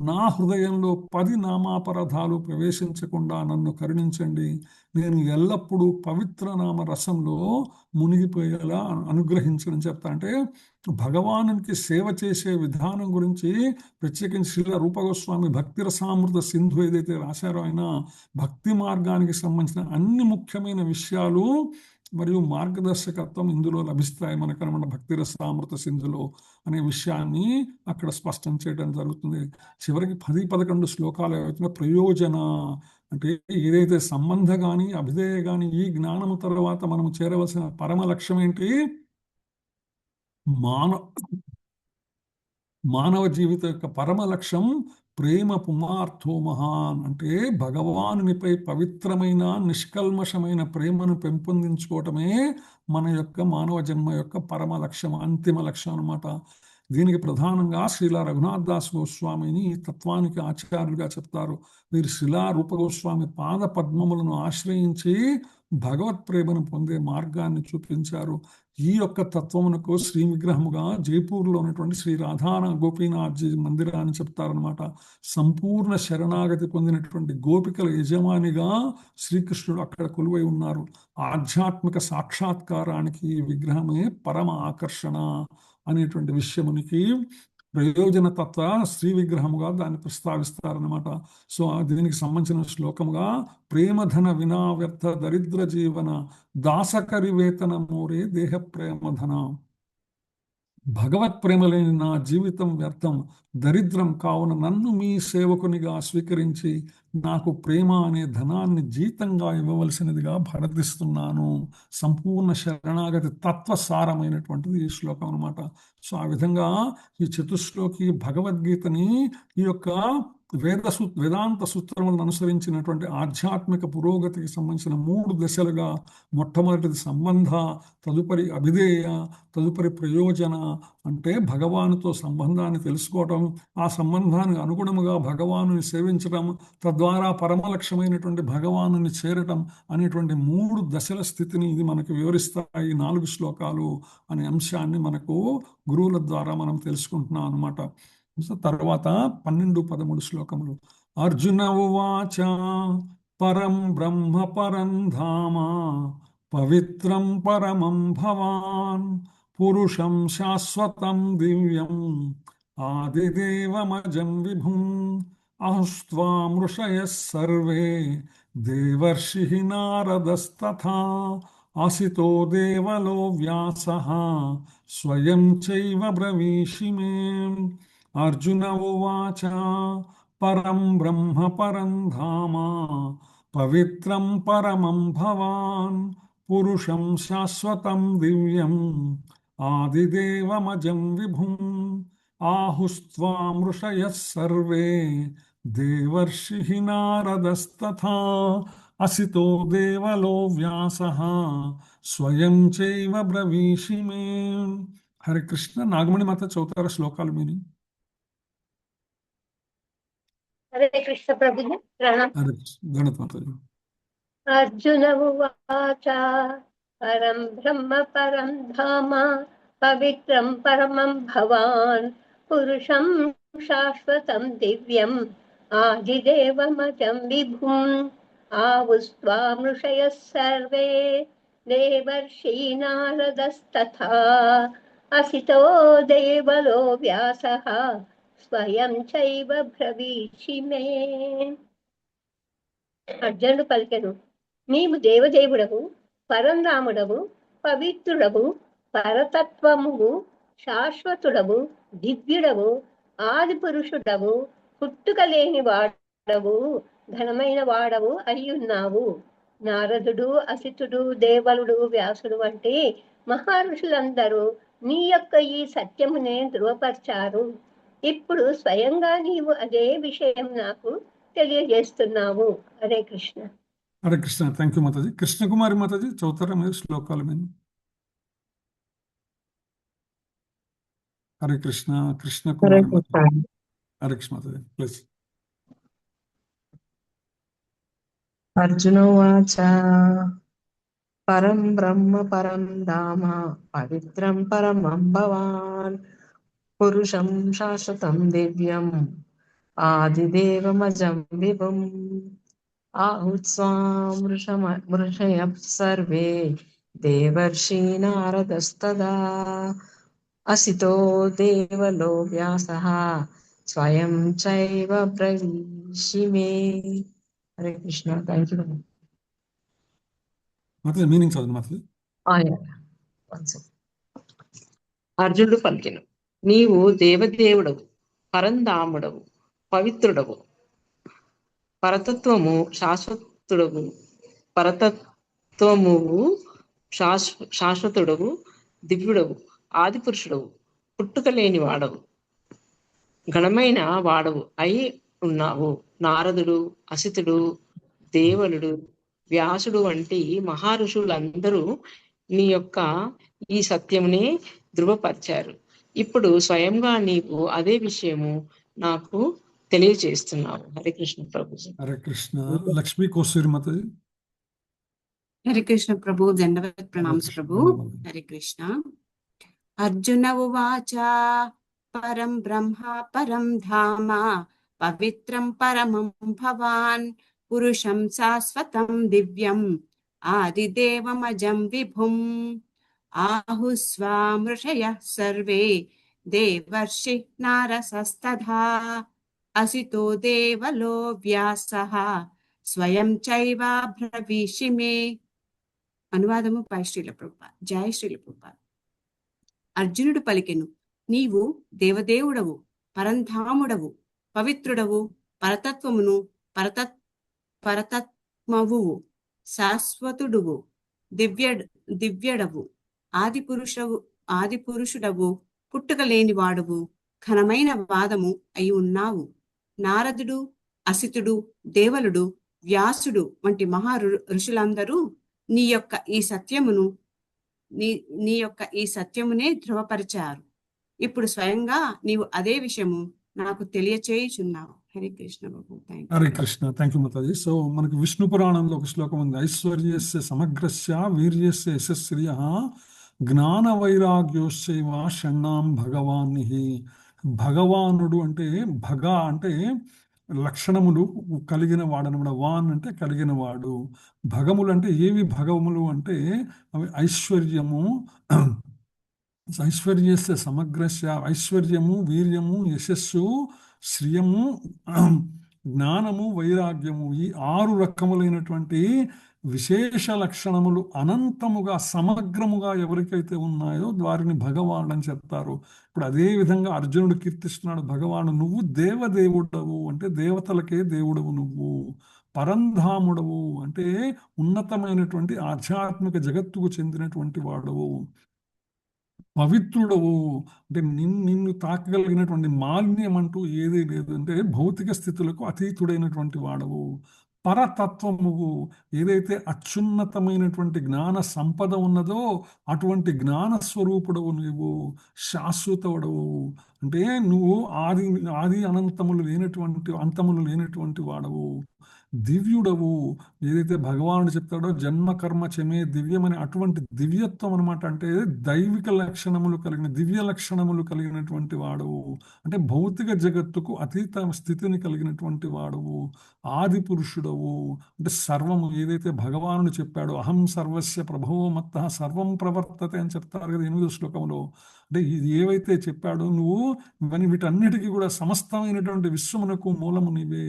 నా హృదయంలో 10 నామాపరాధాలు ప్రవేశించకుండా నన్ను కరుణించండి. నేను ఎల్లప్పుడూ పవిత్ర నామ రసంలో మునిగిపోయేలా అనుగ్రహించని చెప్తా. అంటే భగవానునికి సేవ చేసే విధానం గురించి ప్రత్యేకించి శ్రీల రూపగోస్వామి భక్తి రసామృత సింధు ఏదైతే రాశారో ఆయన భక్తి మార్గానికి సంబంధించిన అన్ని ముఖ్యమైన విషయాలు మరియు మార్గదర్శకత్వం ఇందులో లభిస్తాయి మనకనమాట. భక్తి రసామృత సింధులో అనే విషయాన్ని అక్కడ స్పష్టం చేయడం జరుగుతుంది. చివరికి 10-11 శ్లోకాలు అవుతున్న ప్రయోజన అంటే ఏదైతే సంబంధ కానీ అభిధేయ కానీ ఈ జ్ఞానము తర్వాత మనం చేరవలసిన పరమ లక్ష్యం ఏంటి? మానవ జీవిత యొక్క పరమ లక్ష్యం ప్రేమ పుమార్థో మహాన్, అంటే భగవానునిపై పవిత్రమైన నిష్కల్మషమైన ప్రేమను పెంపొందించుకోవటమే మన యొక్క మానవ జన్మ యొక్క పరమ లక్ష్యం, అంతిమ లక్ష్యం అన్నమాట. దీనికి ప్రధానంగా శ్రీలా రఘునాథ్ దాస్ గోస్వామిని ఈ తత్వానికి ఆచార్యులుగా చెప్తారు. వీరు శ్రీలా రూప గోస్వామి పాద పద్మములను ఆశ్రయించి భగవత్ ప్రేమను పొందే మార్గాన్ని చూపించారు. ఈ యొక్క తత్వమునకు శ్రీ విగ్రహముగా జైపూర్లో ఉన్నటువంటి శ్రీ రాధాన గోపీనాథ్జీ మందిరాన్ని చెప్తారనమాట. సంపూర్ణ శరణాగతి పొందినటువంటి గోపికల యజమానిగా శ్రీకృష్ణుడు అక్కడ కొలువై ఉన్నారు. ఆధ్యాత్మిక సాక్షాత్కారానికి ఈ విగ్రహమే పరమ ఆకర్షణ అనేటువంటి విషయమునికి ప్రయోజన తత్వ శ్రీ విగ్రహముగా దాన్ని ప్రస్తావిస్తారనమాట. సో దీనికి సంబంధించిన శ్లోకముగా ప్రేమధన వినా వ్యర్థ దరిద్ర జీవన దాసకరి వేతన మోరే దేహ ప్రేమధన. భగవత్ ప్రేమ లేని నా జీవితం వ్యర్థం, దరిద్రం, కావున నన్ను మీ సేవకునిగా స్వీకరించి నాకు ప్రేమ అనే ధనాన్ని జీతంగా ఇవ్వవలసినదిగా భరతిస్తున్నాను. సంపూర్ణ శరణాగతి తత్వసారమైనటువంటిది ఈ శ్లోకం అనమాట. సో ఆ విధంగా ఈ చతుశ్లోకి భగవద్గీతని ఈ యొక్క వేదాంత సూత్రములను అనుసరించినటువంటి ఆధ్యాత్మిక పురోగతికి సంబంధించిన 3 దశలుగా, మొట్టమొదటిది సంబంధ, తదుపరి అభిధేయ, తదుపరి ప్రయోజన, అంటే భగవానుతో సంబంధాన్ని తెలుసుకోవటం, ఆ సంబంధానికి అనుగుణముగా భగవానుని సేవించటం, తద్వారా పరమలక్ష్యమైనటువంటి భగవానుని చేరటం అనేటువంటి 3 దశల స్థితిని ఇది మనకు వివరిస్తాయి 4 శ్లోకాలు అనే అంశాన్ని మనకు గురువుల ద్వారా మనం తెలుసుకుంటున్నాం అన్నమాట. తర్వాత 12-13 శ్లోకములు. అర్జున ఉవాచ పరం బ్రహ్మ పరం ధామ పవిత్రం పరమం భవాన్ పురుషం శాశ్వతం దివ్యం ఆదిదేవమజం విభుం అహుస్త్వాం ఋషయః సర్వే దేవర్షిః నారదస్తథా అసితో దేవలో వ్యాసః స్వయం చైవ బ్రవీషి మే. అర్జున ఉవాచ పరం బ్రహ్మ పరం ధామ పవిత్రం పరమం భవాన్ పురుషం శాశ్వతం దివ్యం ఆదిదేవమజం విభుం ఆహుస్త్వాం ఋషయః సర్వే దేవర్షిః నారదస్తథా అసితో దేవలో వ్యాసః స్వయం చైవ బ్రవీషి మే. హరే కృష్ణ. నాగమణి మాత చదువుతారా శ్లోకాలు మీని? హరే కృష్ణ ప్రభుజీ ప్రణామం. హరే కృష్ణ. గణపతి మాతాజీ. అర్జున ఉవాచ పరం బ్రహ్మ పరం ధామ పవిత్రం పరమం భవాన్ పురుషం శాశ్వతం దివ్యం ఆదిదేవమజం విభుం ఆవుస్త్వాం ఋషయః సర్వే దేవర్షి నారదస్తథా అసితో దేవలో వ్యాసః స్వయం చైవ బ్రవీషి మే. అర్జునుడు పలికెను, నీవు దేవదేవుడవు, పరంధాముడవు, పవిత్రుడవు, పరతత్వమువు, శాశ్వతుడవు, దివ్యుడవు, ఆది పురుషుడవు, పుట్టుక లేని వాడవు, ఘనమైన వాడవు అయ్యున్నావు. నారదుడు, అసితుడు, దేవలుడు, వ్యాసుడు వంటి మహర్షులందరూ నీ యొక్క ఈ సత్యమునే ధృవపరిచారు. ఇప్పుడు స్వయంగా నీవు అదే విషయం నాకు తెలియజేస్తున్నావు. హరే కృష్ణ. హరే కృష్ణ. థ్యాంక్ యూ మాతాజీ. కృష్ణకుమారి మాతాజీ చదువుతారా మీరు శ్లోకాలు మీద? హరే కృష్ణ. కృష్ణకుమారి మాతాజీ. హరే కృష్ణ మాతాజీ ప్లీజ్. అర్జున ఉవాచ పరం బ్రహ్మ పరం ధామ పవిత్రం పరమం భవాన్ పురుషం శాశ్వతం దివ్యం ఆదిదేవమజం విభుం ఆహుస్వాం ఋషయః సర్వే దేవర్షి నారదస్తథా అసితో దేవలో వ్యాసః స్వయం చైవ బ్రవీషి మే. హరే కృష్ణ. థ్యాంక్ యూ మాతాజీ మీనింగ్ చదువు మాతాజీ. అర్జునుడు పలికెను, నీవు దేవదేవుడవు, పరంధాముడవు, పవిత్రుడవు, పరతత్వము శాశ్వతుడవు, శాశ్వతుడవు, దివ్యుడవు, ఆది పురుషుడవు, పుట్టుక లేని వాడవు. ఘనమైన వాడవు అయి ఉన్నావు. నారదుడు, అసితుడు, దేవలుడు, వ్యాసుడు వంటి మహారుషులందరూ నీ యొక్క ఈ సత్యమునే ధృవపరిచారు. ఇప్పుడు స్వయంగా నీవు అదే విషయము నాకు తెలియజేస్తున్నావు. హరే కృష్ణ ప్రభుజీ. హరే కృష్ణ. లక్ష్మీ కోసూరి మాతాజీ. హరే కృష్ణ ప్రభు. దండవత్ హరే ప్రణామ్స్ కృష్ణ. ప్రభు. ధన్యవాదాలు. హరే కృష్ణ. అర్జున ఉవాచ పరం బ్రహ్మ పరం ధామ పవిత్రం పరమం భవాన్ పురుషం శాశ్వతం దివ్యం ఆదిదేవమజం విభుం ఆహుస్వామృషయః సర్వే దేవర్షి నారసస్తథా అసితో దేవలో వ్యాసః స్వయం చైవ బ్రవీషి మే. అనువాదము పై శ్రీల ప్రభుపాద. జయ శ్రీల ప్రభుపాద. అర్జునుడు పలికెను, నీవు దేవదేవుడవు, పరంధాముడవు, పవిత్రుడవు, పరతత్వమువు, శాశ్వతుడువు, దివ్యడవు, ఆది పురుషుడవు, పుట్టుక లేనివాడువు, ఘనమైన వాదము అయి ఉన్నావు. నారదుడు, అసితుడు, దేవలుడు, వ్యాసుడు వంటి మహా ఋషులందరూ నీ యొక్క ఈ సత్యమునే ధృవపరిచారు. ఇప్పుడు స్వయంగా నీవు అదే విషయము నాకు తెలియచేయుచున్నావు. హరే కృష్ణ బాబు. హరే కృష్ణ. థ్యాంక్ యూ మాతాజీ. సో మనకి విష్ణు పురాణంలో ఒక శ్లోకం ఉంది. ఐశ్వర్యస్య సమగ్రస్య వీర్యస్య యశస్శ్రియః జ్ఞాన వైరాగ్యోశ్చైవ షణ్ణాం భగవానిః. భగవానుడు అంటే భగ అంటే లక్షణములు కలిగిన వాడనమాట. వాన్ అంటే కలిగిన వాడు. భగములు అంటే ఏవి భగములు అంటే అవి ఐశ్వర్యము, ఐశ్వర్యస్య సమగ్రస్య, ఐశ్వర్యము, వీర్యము, యశస్సు, శ్రియము, జ్ఞానము, వైరాగ్యము, ఈ 6 రకములైనటువంటి విశేష లక్షణములు అనంతముగా సమగ్రముగా ఎవరికైతే ఉన్నాయో వారిని భగవాన్ అని చెప్తారు. ఇప్పుడు అదే విధంగా అర్జునుడు కీర్తిస్తున్నాడు భగవాను. నువ్వు దేవదేవుడవు అంటే దేవతలకే దేవుడవు. నువ్వు పరంధాముడవు అంటే ఉన్నతమైనటువంటి ఆధ్యాత్మిక జగత్తుకు చెందినటువంటి వాడవు. పవిత్రుడవు అంటే నిన్ను తాకగలిగినటువంటి మాలిన్యం అంటూ ఏదీ లేదు. అంటే భౌతిక స్థితులకు అతీతుడైనటువంటి వాడవు. పరతత్వమువు, ఏదైతే అత్యున్నతమైనటువంటి జ్ఞాన సంపద ఉన్నదో అటువంటి జ్ఞాన స్వరూపుడవు. నువ్వు శాశ్వతుడవు అంటే నువ్వు ఆది అంతములు లేనటువంటి వాడవు. దివ్యుడవు, ఏదైతే భగవానుడు చెప్తాడో జన్మ కర్మ చమే దివ్యమని అటువంటి దివ్యత్వం అనమాట. అంటే దైవిక లక్షణములు కలిగిన దివ్య లక్షణములు కలిగినటువంటి వాడవు. అంటే భౌతిక జగత్తుకు అతీత స్థితిని కలిగినటువంటి వాడవు. ఆది పురుషుడవు అంటే సర్వము, ఏదైతే భగవానుడు చెప్పాడో అహం సర్వస్య ప్రభవో మత్తః సర్వం ప్రవర్తతే అని చెప్తారు కదా 8వ శ్లోకంలో. అంటే ఇది ఏవైతే చెప్పాడో నువ్వు వీటన్నిటికీ కూడా సమస్తమైనటువంటి విశ్వమునకు మూలము నీవే.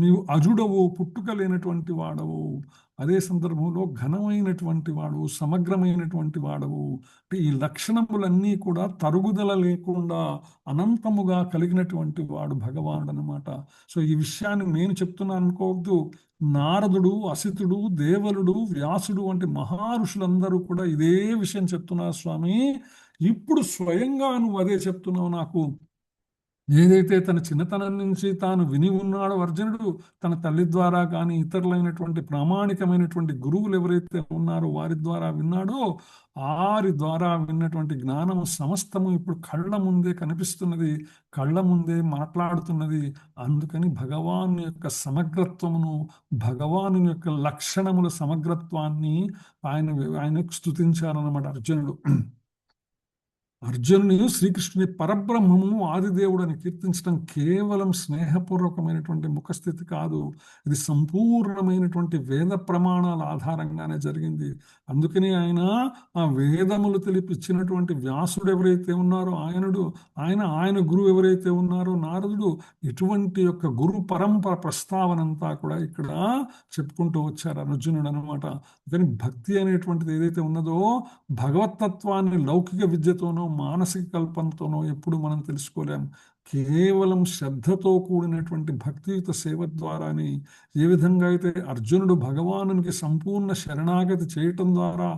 నీవు అజుడవు, పుట్టుక లేనటువంటి వాడవు. అదే సందర్భంలో ఘనమైనటువంటి వాడు, సమగ్రమైనటువంటి వాడవు. అంటే ఈ లక్షణములన్నీ కూడా తరుగుదల లేకుండా అనంతముగా కలిగినటువంటి వాడు భగవానుడు అనమాట. సో ఈ విషయాన్ని నేను చెప్తున్నాను అనుకోవద్దు. నారదుడు, అసితుడు, దేవలుడు, వ్యాసుడు వంటి మహారుషులందరూ కూడా ఇదే విషయం చెప్తున్నారు. స్వామి, ఇప్పుడు స్వయంగా నువ్వు అదే చెప్తున్నావు నాకు. ఏదైతే తన చిన్నతనం నుంచి తాను విని ఉన్నాడో అర్జునుడు, తన తల్లి ద్వారా కానీ ఇతరులైనటువంటి ప్రామాణికమైనటువంటి గురువులు ఎవరైతే ఉన్నారో వారి ద్వారా విన్నాడో, వారి ద్వారా విన్నటువంటి జ్ఞానము సమస్తము ఇప్పుడు కళ్ళ ముందే కనిపిస్తున్నది, కళ్ళ ముందే మాట్లాడుతున్నది. అందుకని భగవాను యొక్క సమగ్రత్వమును, భగవాను యొక్క లక్షణముల సమగ్రత్వాన్ని ఆయన స్తుతించారన్నమాట అర్జునుడు. అర్జునుని శ్రీకృష్ణుని పరబ్రహ్మము ఆదిదేవుడు అని కీర్తించడం కేవలం స్నేహపూర్వకమైనటువంటి ముఖస్థితి కాదు. ఇది సంపూర్ణమైనటువంటి వేద ప్రమాణాల ఆధారంగానే జరిగింది. అందుకని ఆ వేదములు తెలిపిచ్చినటువంటి వ్యాసుడు ఎవరైతే ఉన్నారో ఆయన గురువు ఎవరైతే ఉన్నారో నారదుడు, ఇటువంటి యొక్క గురు పరంపర ప్రస్తావన అంతా కూడా ఇక్కడ చెప్పుకుంటూ వచ్చారు అర్జునుడు అనమాట. కానీ భక్తి అనేటువంటిది ఏదైతే ఉన్నదో భగవతత్వాన్ని లౌకిక విద్యతోనో మానసిక కల్పనతోనో ఎప్పుడు మనం తెలుసుకోలేం. కేవలం శ్రద్ధతో కూడినటువంటి భక్తియుత సేవ ద్వారానే, ఏ విధంగా అయితే అర్జునుడు భగవానునికి సంపూర్ణ శరణాగతి చేయటం ద్వారా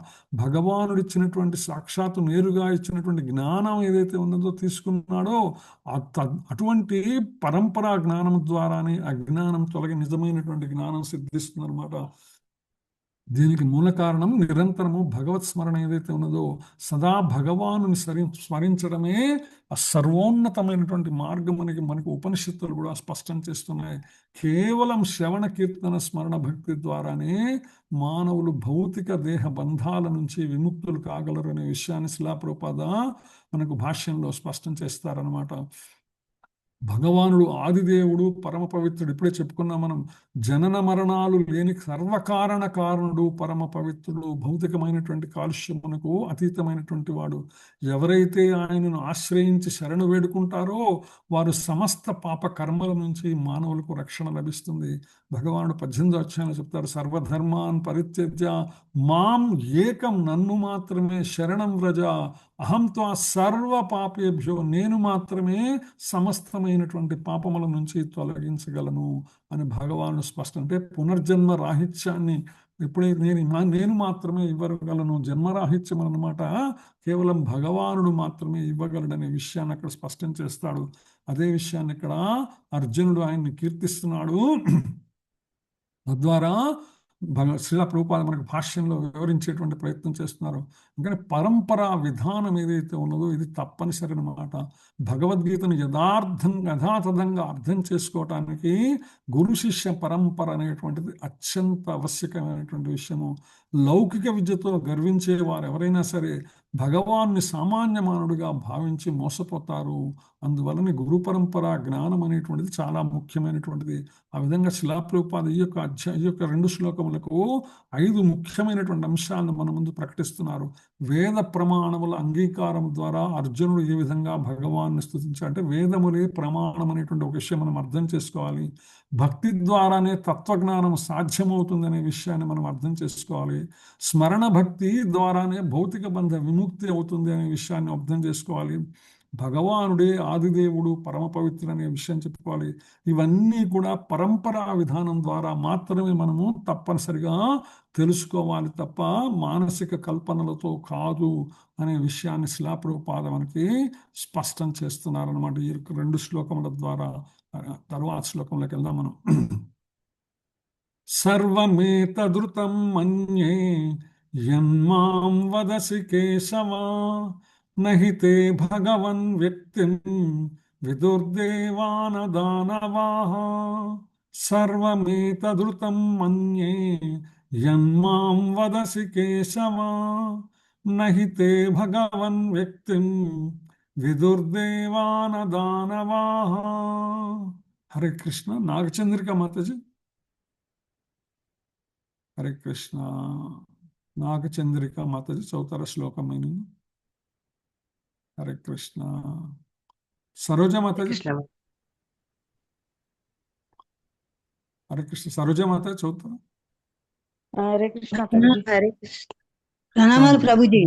భగవానుడిచ్చినటువంటి సాక్షాత్తు నేరుగా ఇచ్చినటువంటి జ్ఞానం ఏదైతే ఉన్నదో తీసుకున్నాడో, అటువంటి పరంపరా జ్ఞానం ద్వారానే అజ్ఞానం తొలగి నిజమైనటువంటి జ్ఞానం సిద్ధిస్తుందన్నమాట. దీనికి మూల కారణం నిరంతరము భగవత్ స్మరణ ఏదైతే ఉన్నదో, సదా భగవానుని స్మరించడమే ఆ సర్వోన్నతమైనటువంటి మార్గం మనకు ఉపనిషత్తులు కూడా స్పష్టం చేస్తున్నాయి. కేవలం శ్రవణ కీర్తన స్మరణ భక్తి ద్వారానే మానవులు భౌతిక దేహ బంధాల నుంచి విముక్తులు కాగలరు అనే విషయాన్ని శిలా ప్రభుపాద మనకు భాష్యంలో స్పష్టం చేస్తారనమాట. భగవానుడు ఆదిదేవుడు, పరమ పవిత్రుడు. ఇప్పుడే చెప్పుకున్నాం మనం, జనన మరణాలు లేని సర్వకారణ కారణుడు, పరమ పవిత్రుడు, భౌతికమైనటువంటి కాలుష్యమునకు అతీతమైనటువంటి వాడు. ఎవరైతే ఆయనను ఆశ్రయించి శరణు వేడుకుంటారో వారు సమస్త పాప కర్మల నుంచి మానవులకు రక్షణ లభిస్తుంది. భగవానుడు 18వ అధ్యాయంలో చెప్తారు, సర్వధర్మాన్ పరిత్యజ్య మాం ఏకం, నన్ను మాత్రమే శరణం వ్రజ, అహం త్వా సర్వ పాపేభ్యో, నేను మాత్రమే సమస్తమైనటువంటి పాపముల నుంచి తొలగించగలను అని భగవానుడు స్పష్టం. అంటే పునర్జన్మ రాహిత్యాన్ని ఎప్పుడైతే నేను మాత్రమే ఇవ్వగలను, జన్మరాహిత్యం అన్నమాట కేవలం భగవానుడు మాత్రమే ఇవ్వగలడనే విషయాన్ని అక్కడ స్పష్టం చేస్తాడు. అదే విషయాన్ని ఇక్కడ అర్జునుడు ఆయన్ని కీర్తిస్తున్నాడు. తద్వారా శ్రీల ప్రభుపాద మనకు భాష్యంలో వివరించేటువంటి ప్రయత్నం చేస్తున్నారు. అందుకని పరంపరా విధానం ఏదైతే ఉన్నదో ఇది తప్పనిసరి అన్నమాట. భగవద్గీతను యథాతథంగా అర్థం చేసుకోవటానికి గురు శిష్య పరంపర అనేటువంటిది అత్యంత ఆవశ్యకమైనటువంటి విషయము. లౌకిక విద్యతో గర్వించే వారు ఎవరైనా సరే భగవాన్ని సామాన్య మానవుడిగా భావించి మోసపోతారు. అందువలన గురు పరంపర జ్ఞానం అనేటువంటిది చాలా ముఖ్యమైనటువంటిది. ఆ విధంగా శిలా ప్రభుపాద ఈ యొక్క 2 శ్లోకములకు 5 ముఖ్యమైనటువంటి అంశాలను మన ముందు ప్రకటిస్తున్నారు. వేద ప్రమాణముల అంగీకారం ద్వారా అర్జునుడు ఏ విధంగా భగవాన్ని స్తుతించాడు అంటే, వేదములే ప్రమాణం అనేటువంటి ఒక విషయం మనం అర్థం చేసుకోవాలి. భక్తి ద్వారానే తత్వజ్ఞానం సాధ్యమవుతుందనే విషయాన్ని మనం అర్థం చేసుకోవాలి. స్మరణ భక్తి ద్వారానే భౌతిక బంధ విముక్తి అవుతుంది అనే విషయాన్ని అర్థం చేసుకోవాలి. భగవానుడే ఆదిదేవుడు, పరమ పవిత్రుడు అనే విషయం చెప్పుకోవాలి. ఇవన్నీ కూడా పరంపరా విధానం ద్వారా మాత్రమే మనము తప్పనిసరిగా తెలుసుకోవాలి తప్ప మానసిక కల్పనలతో కాదు అనే విషయాన్ని శిలా ప్రభుపాద మనకి స్పష్టం చేస్తున్నారన్నమాట ఈ 2 శ్లోకముల ద్వారా. తరువాత శ్లోకంలోకి వెళ్దాం మనం. సర్వమేతదృతం మన్యే యన్మాం వదసి కేశవ, నహి తే భగవన్ వ్యక్తిం విదుర్దేవాన దానవాః. సర్వమేతదృతం మన్యే యన్మాం వదసి కేశవ, నహి తే భగవన్ వ్యక్తిం విదుర్దేవాన దానవాః. హరే కృష్ణ. నాగచంద్రిక మాతాజీ. హరే కృష్ణ. నాగచంద్రిక మాతాజీ చౌతార శ్లోకమైన. హరే కృష్ణ. సరోజ మాతాజీ. హరే కృష్ణ. సరోజ మాతాజీ చదువుతారా? హరే కృష్ణ. హరే కృష్ణ. ప్రణామాలు ప్రభుజీ.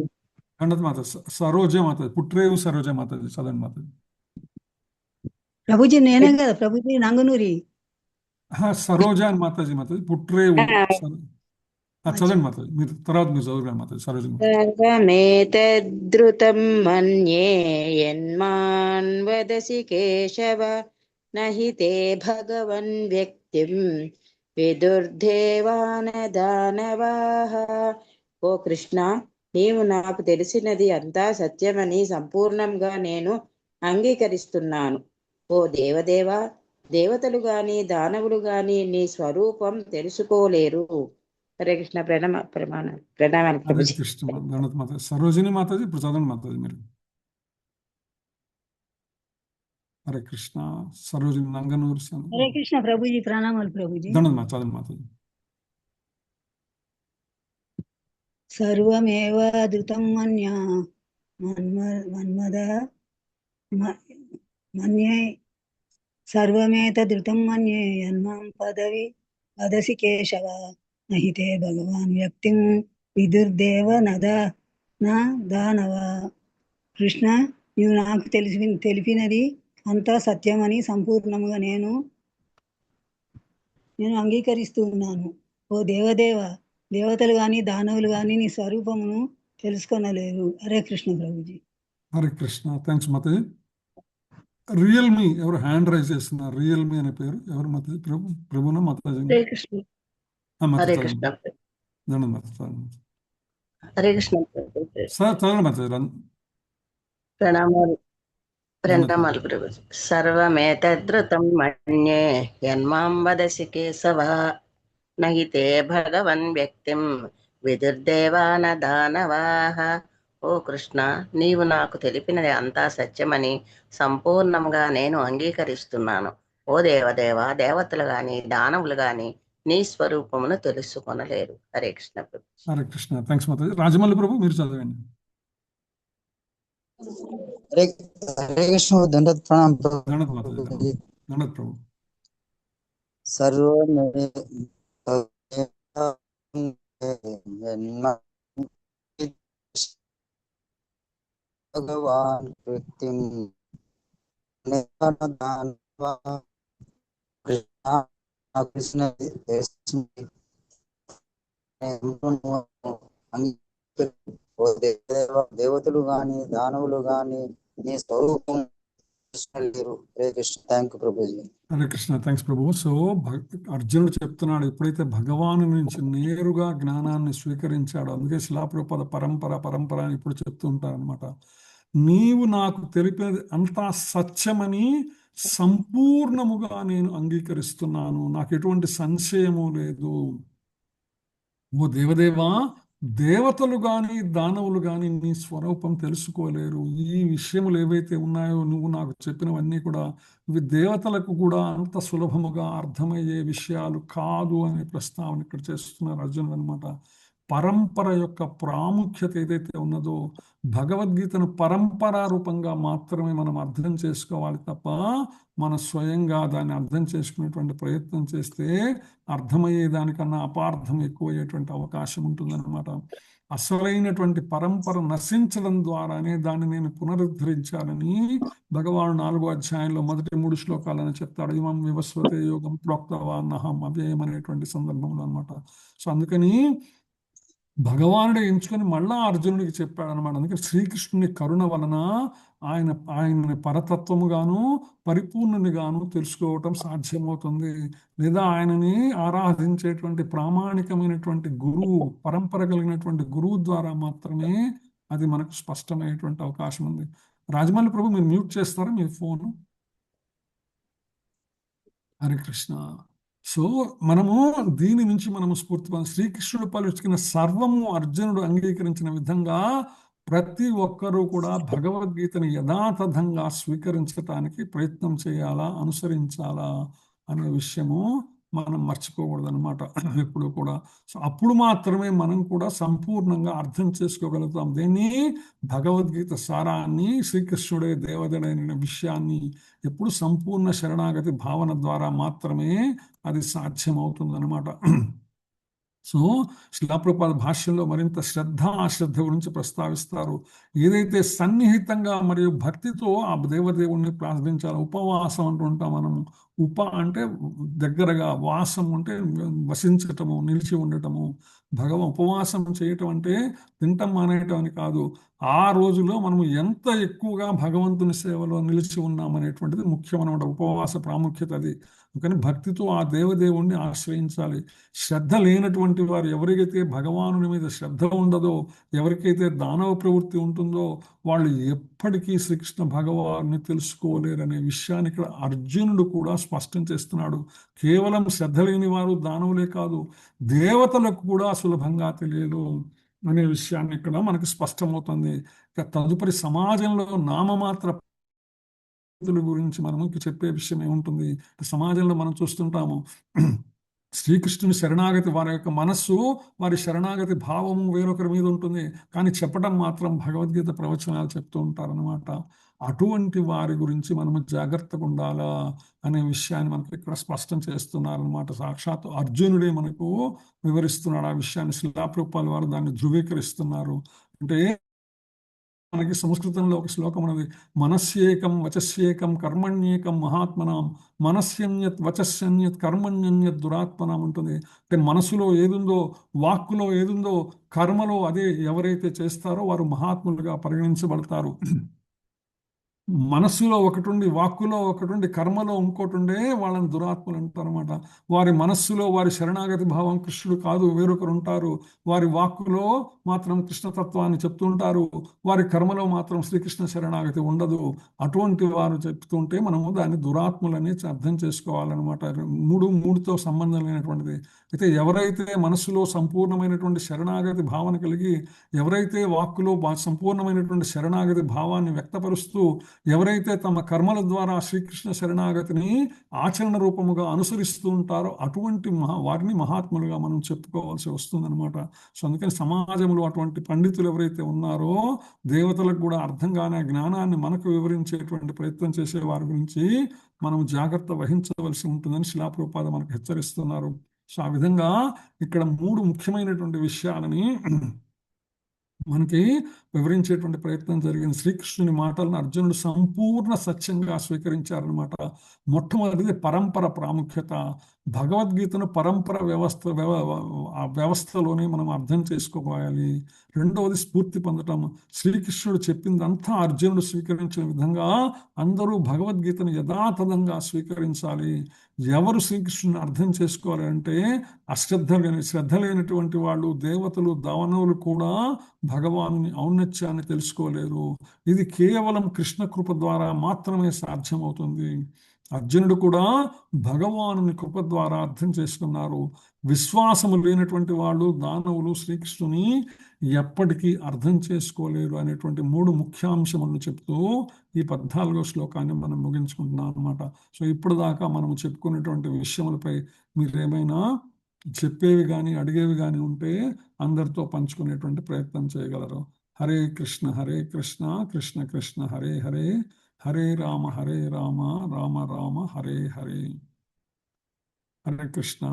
ఖండత మాతాజీ. సరోజ మాతాజీ, పుట్రేవు సరోజ మాతాజీ చదవండి మాతాజీ. ప్రభుజీ నేనే కదా ప్రభుజీ, నంగనూరి. సరోజ అని మాతాజీ పుట్రేవు చదవండి మాతాజీ. మీరు తర్వాత మీరు చదువుగా మాతాజీ. సరోజ సర్వమేతద్రుతం మన్యే యన్మాన్ వదసి కేశవ, నహి తే భగవన్ వ్యక్తిం విదుర్దేవాన దానవాః. ఓ కృష్ణ, నీవు నాకు తెలిసినది అంతా సత్యమని సంపూర్ణంగా నేను అంగీకరిస్తున్నాను. ఓ దేవదేవా, దేవతలు గాని దానవులు గాని నీ స్వరూపం తెలుసుకోలేరు. హరే కృష్ణ. ప్రణామాలు ప్రభుజీ. సరోజిని మాతాజీ ఇప్పుడు చదవండి మాతాజీ మీరు. హరే కృష్ణ. సరోజిని నంగనూరు. హరే కృష్ణ ప్రభుజీ. ప్రణామాలు ప్రభుజీ. చదవండి మాతాజీ. సర్వమేవ ధృతం మన్యా మన్మద మన్యే సర్వమేతదృతం మన్యే యన్మాం పదవి వదసి కేశవ, నహి తే భగవాన్ వ్యక్తిం విదుర్దేవ నా దానవ. కృష్ణ, నీవు నాకు తెలిపినది అంతా సత్యమని సంపూర్ణముగా నేను అంగీకరిస్తూ ఉన్నాను. ఓ దేవదేవ, దేవతలు గాని దానవులు గాని నీ స్వరూపమును తెలుసుకొనలేరు. హరే కృష్ణ ప్రభుజీ. హరే కృష్ణ. థ్యాంక్స్ మతే. రియల్మీ ఎవరు హ్యాండ్ రైజ్ చేస్తున్నారు? రియల్మీ అనే పేరు ఎవరు? మత ప్రభున మతాజీ? హరే కృష్ణ. హరే కృష్ణ. దండం మతాజీ. హరే కృష్ణ. సార్ చదవండి మతాజీ. ప్రణామాలు. ప్రణామాలు ప్రభుజీ. సర్వమేతద్ధృతం మన్యే యన్మాం వదసి కేశవ నహితే భగవన్ వ్యక్తిం విదుర్దేవాన దానవాః. ఓ కృష్ణ, నీవు నాకు తెలిపినది అంతా సత్యమని సంపూర్ణంగా నేను అంగీకరిస్తున్నాను. ఓ దేవదేవ, దేవతలు గాని దానవులు గాని నీ స్వరూపమును తెలుసుకొనలేరు. హరే కృష్ణ ప్రభు. హరే కృష్ణ. థ్యాంక్స్ మతాజీ. రాజమల్లి ప్రభు మీరు చదవండి. హరే కృష్ణ. దండత్ ప్రణామ్ దండత్ మతాజీ. దండత్ ప్రభు. సర్వమే భగవాన్ వ్యక్తిం దేవతలు గాని దానవులు గాని నీ స్వరూపం లేరు. Hare Krishna. Thank you Prabhuji. Hare Krishna. Thanks Prabhu. So అర్జునుడు చెప్తున్నాడు, ఎప్పుడైతే భగవాను నుంచి నేరుగా జ్ఞానాన్ని స్వీకరించాడో, అందుకే శిలాప్రపాద పరంపర అని ఇప్పుడు చెప్తూ ఉంటారనమాట. నీవు నాకు తెలిపినది అంతా సత్యమని సంపూర్ణముగా నేను అంగీకరిస్తున్నాను, నాకు ఎటువంటి సంశయము లేదు. ఓ దేవదేవా, దేవతలు గాని దానవులు గాని నీ స్వరూపం తెలుసుకోలేరు. ఈ విషయములు ఏవైతే ఉన్నాయో నువ్వు నాకు చెప్పినవన్నీ కూడా ఇవి దేవతలకు కూడా అంత సులభముగా అర్థమయ్యే విషయాలు కాదు అనే ప్రస్తావన ఇక్కడ చేస్తున్నారు అర్జునుడు అనమాట. పరంపర యొక్క ప్రాముఖ్యత ఏదైతే ఉన్నదో, భగవద్గీతను పరంపరా రూపంగా మాత్రమే మనం అర్థం చేసుకోవాలి తప్ప మన స్వయంగా దాన్ని అర్థం చేసుకునేటువంటి ప్రయత్నం చేస్తే అర్థమయ్యే దానికన్నా అపార్థం ఎక్కువయ్యేటువంటి అవకాశం ఉంటుందన్నమాట. అసలైనటువంటి పరంపర నశించడం ద్వారానే దాన్ని నేను పునరుద్ధరించాలని భగవాను 4వ అధ్యాయంలో మొదటి 3 శ్లోకాలను చెప్తాడు. ఇమం వివస్వతే యోగం ప్రోక్తవాన్నహం అవ్యయం అనేటువంటి సందర్భంలో అనమాట. సో అందుకని భగవానుడే ఎంచుకొని మళ్ళా అర్జునుడికి చెప్పాడు అనమాట. అందుకే శ్రీకృష్ణుని కరుణ వలన ఆయన పరతత్వముగాను పరిపూర్ణునిగాను తెలుసుకోవటం సాధ్యమవుతుంది. లేదా ఆయనని ఆరాధించేటువంటి ప్రామాణికమైనటువంటి గురువు, పరంపర కలిగినటువంటి గురువు ద్వారా మాత్రమే అది మనకు స్పష్టమయ్యేటువంటి అవకాశం ఉంది. రాజమల్లి ప్రభు మీరు మ్యూట్ చేస్తారా మీ ఫోను? హరే కృష్ణ. సో మనము దీని నుంచి మనము స్ఫూర్తి శ్రీకృష్ణుడు పలుచుకున్న సర్వము అర్జునుడు అంగీకరించిన విధంగా ప్రతి ఒక్కరూ కూడా భగవద్గీతని యథాతథంగా స్వీకరించటానికి ప్రయత్నం చేయాలా, అనుసరించాలా అనే విషయము మనం మర్చిపోకూడదు అనమాట ఎప్పుడు కూడా. సో అప్పుడు మాత్రమే మనం కూడా సంపూర్ణంగా అర్థం చేసుకోగలుగుతాం. దీన్ని భగవద్గీత సారాన్ని, శ్రీకృష్ణుడే దేవతడైన విషయాన్ని ఎప్పుడు సంపూర్ణ శరణాగతి భావన ద్వారా మాత్రమే అది సాధ్యమవుతుందన్నమాట. సో శిలాప్రపాద భాష్యంలో మరింత అశ్రద్ధ గురించి ప్రస్తావిస్తారు. ఏదైతే సన్నిహితంగా మరియు భక్తితో ఆ దేవదేవుణ్ణి ప్రార్థించాలి. ఉపవాసం అంటుంటాం మనము. అంటే దగ్గరగా, వాసం అంటే వసించటము, నిలిచి ఉండటము. ఉపవాసం చేయటం అంటే తింటం మానేయటం అని కాదు. ఆ రోజులో మనము ఎంత ఎక్కువగా భగవంతుని సేవలో నిలిచి ఉన్నామనేటువంటిది ముఖ్యమన్నమాట. ఉపవాస ప్రాముఖ్యత అది. కానీ భక్తితో ఆ దేవదేవుణ్ణి ఆశ్రయించాలి. శ్రద్ధ లేనటువంటి వారు, ఎవరికైతే భగవానుని మీద శ్రద్ధ ఉండదో, ఎవరికైతే దానవ ప్రవృత్తి ఉంటుందో, వాళ్ళు ఎప్పటికీ శ్రీకృష్ణ భగవాన్ని తెలుసుకోలేరనే విషయాన్ని ఇక్కడ అర్జునుడు కూడా స్పష్టం చేస్తున్నాడు. కేవలం శ్రద్ధ లేని వారు దానవులే కాదు, దేవతలకు కూడా సులభంగా తెలియదు అనే విషయాన్ని ఇక్కడ మనకు స్పష్టమవుతుంది. తదుపరి సమాజంలో నామమాత్ర గురించి మనం చెప్పే విషయం ఏముంటుంది? సమాజంలో మనం చూస్తుంటాము, శ్రీకృష్ణుని శరణాగతి, వారి యొక్క మనస్సు, వారి శరణాగతి భావము వేరొకరి మీద ఉంటుంది, కానీ చెప్పడం మాత్రం భగవద్గీత ప్రవచనాలు చెప్తూ ఉంటారనమాట. అటువంటి వారి గురించి మనము జాగ్రత్తగా ఉండాలా అనే విషయాన్ని మనకు ఇక్కడ స్పష్టం చేస్తున్నారనమాట. సాక్షాత్ అర్జునుడే మనకు వివరిస్తున్నాడు ఆ విషయాన్ని. శిలాప్రపాల వారు దాన్ని ధృవీకరిస్తున్నారు. అంటే మనకి సంస్కృతంలో ఒక శ్లోకం ఉన్నది, మనస్యేకం వచస్యేకం కర్మణ్యేకం మహాత్మనాం మనస్యన్యత్ వచస్యన్యత్ కర్మణ్యన్యత్ దురాత్మనాం ఉంటుంది. అంటే మనసులో ఏదుందో, వాక్కులో ఏదుందో, కర్మలో అదే ఎవరైతే చేస్తారో వారు మహాత్ములుగా పరిగణించబడతారు. మనస్సులో ఒకటి ఉండి, వాక్కులో ఒకటి ఉండి, కర్మలో ఇంకోటి ఉండే వాళ్ళని దురాత్మలు అంటారు అనమాట. వారి మనస్సులో వారి శరణాగతి భావం కృష్ణుడు కాదు, వేరొకరు ఉంటారు. వారి వాక్కులో మాత్రం కృష్ణతత్వాన్ని చెప్తుంటారు, వారి కర్మలో మాత్రం శ్రీకృష్ణ శరణాగతి ఉండదు. అటువంటి వారు చెప్తుంటే మనము దాన్ని దురాత్ములని అర్థం చేసుకోవాలన్నమాట. మూడుతో సంబంధం లేనటువంటిది. అయితే ఎవరైతే మనస్సులో సంపూర్ణమైనటువంటి శరణాగతి భావన కలిగి, ఎవరైతే వాక్కులో సంపూర్ణమైనటువంటి శరణాగతి భావాన్ని వ్యక్తపరుస్తూ, ఎవరైతే తమ కర్మల ద్వారా శ్రీకృష్ణ శరణాగతిని ఆచరణ రూపముగా అనుసరిస్తూ ఉంటారో అటువంటి వారిని మహాత్ములుగా మనం చెప్పుకోవాల్సి వస్తుందన్నమాట. సో అందుకని సమాజంలో అటువంటి పండితులు ఎవరైతే ఉన్నారో, దేవతలకు కూడా అర్థం కాని జ్ఞానాన్ని మనకు వివరించేటువంటి ప్రయత్నం చేసే వారి గురించి మనం జాగ్రత్త వహించవలసి ఉంటుందని శిలా ప్రభుపాద మనకు హెచ్చరిస్తున్నారు. సో ఆ విధంగా ఇక్కడ 3 ముఖ్యమైనటువంటి విషయాలని మనకి వివరించేటువంటి ప్రయత్నం జరిగింది. శ్రీకృష్ణుని మాటలను అర్జునుడు సంపూర్ణ సత్యంగా స్వీకరించారనమాట. మొట్టమొదటిది పరంపర ప్రాముఖ్యత. భగవద్గీతను పరంపర వ్యవస్థలోనే మనం అర్థం చేసుకోవాలి. రెండవది స్ఫూర్తి పొందటం. శ్రీకృష్ణుడు చెప్పిందంతా అర్జునుడు స్వీకరించిన విధంగా అందరూ భగవద్గీతను యథాతథంగా స్వీకరించాలి. ఎవరు శ్రీకృష్ణుని అర్థం చేసుకోవాలి అంటే శ్రద్ధ లేనటువంటి వాళ్ళు, దేవతలు, దానవులు కూడా భగవానుని ఔన్నత్యాన్ని తెలుసుకోలేరు. ఇది కేవలం కృష్ణ కృప ద్వారా మాత్రమే సాధ్యమవుతుంది. అర్జునుడు కూడా భగవానుని కృప ద్వారా అర్థం చేసుకున్నారు. విశ్వాసము లేనటువంటి వాళ్ళు, దానవులు శ్రీకృష్ణుని ఎప్పటికీ అర్థం చేసుకోలేరు అనేటువంటి 3 ముఖ్యాంశములను చెప్తూ ఈ 14వ శ్లోకాన్ని మనం ముగించుకుంటున్నాం అన్నమాట. సో ఇప్పుడు దాకా మనం చెప్పుకునేటువంటి విషయములపై మీరేమైనా చెప్పేవి కానీ అడిగేవి కానీ ఉంటే అందరితో పంచుకునేటువంటి ప్రయత్నం చేయగలరు. హరే కృష్ణ కృష్ణ కృష్ణ హరే హరే, హరే రామ రామ రామ హరే హరే. హరే కృష్ణ.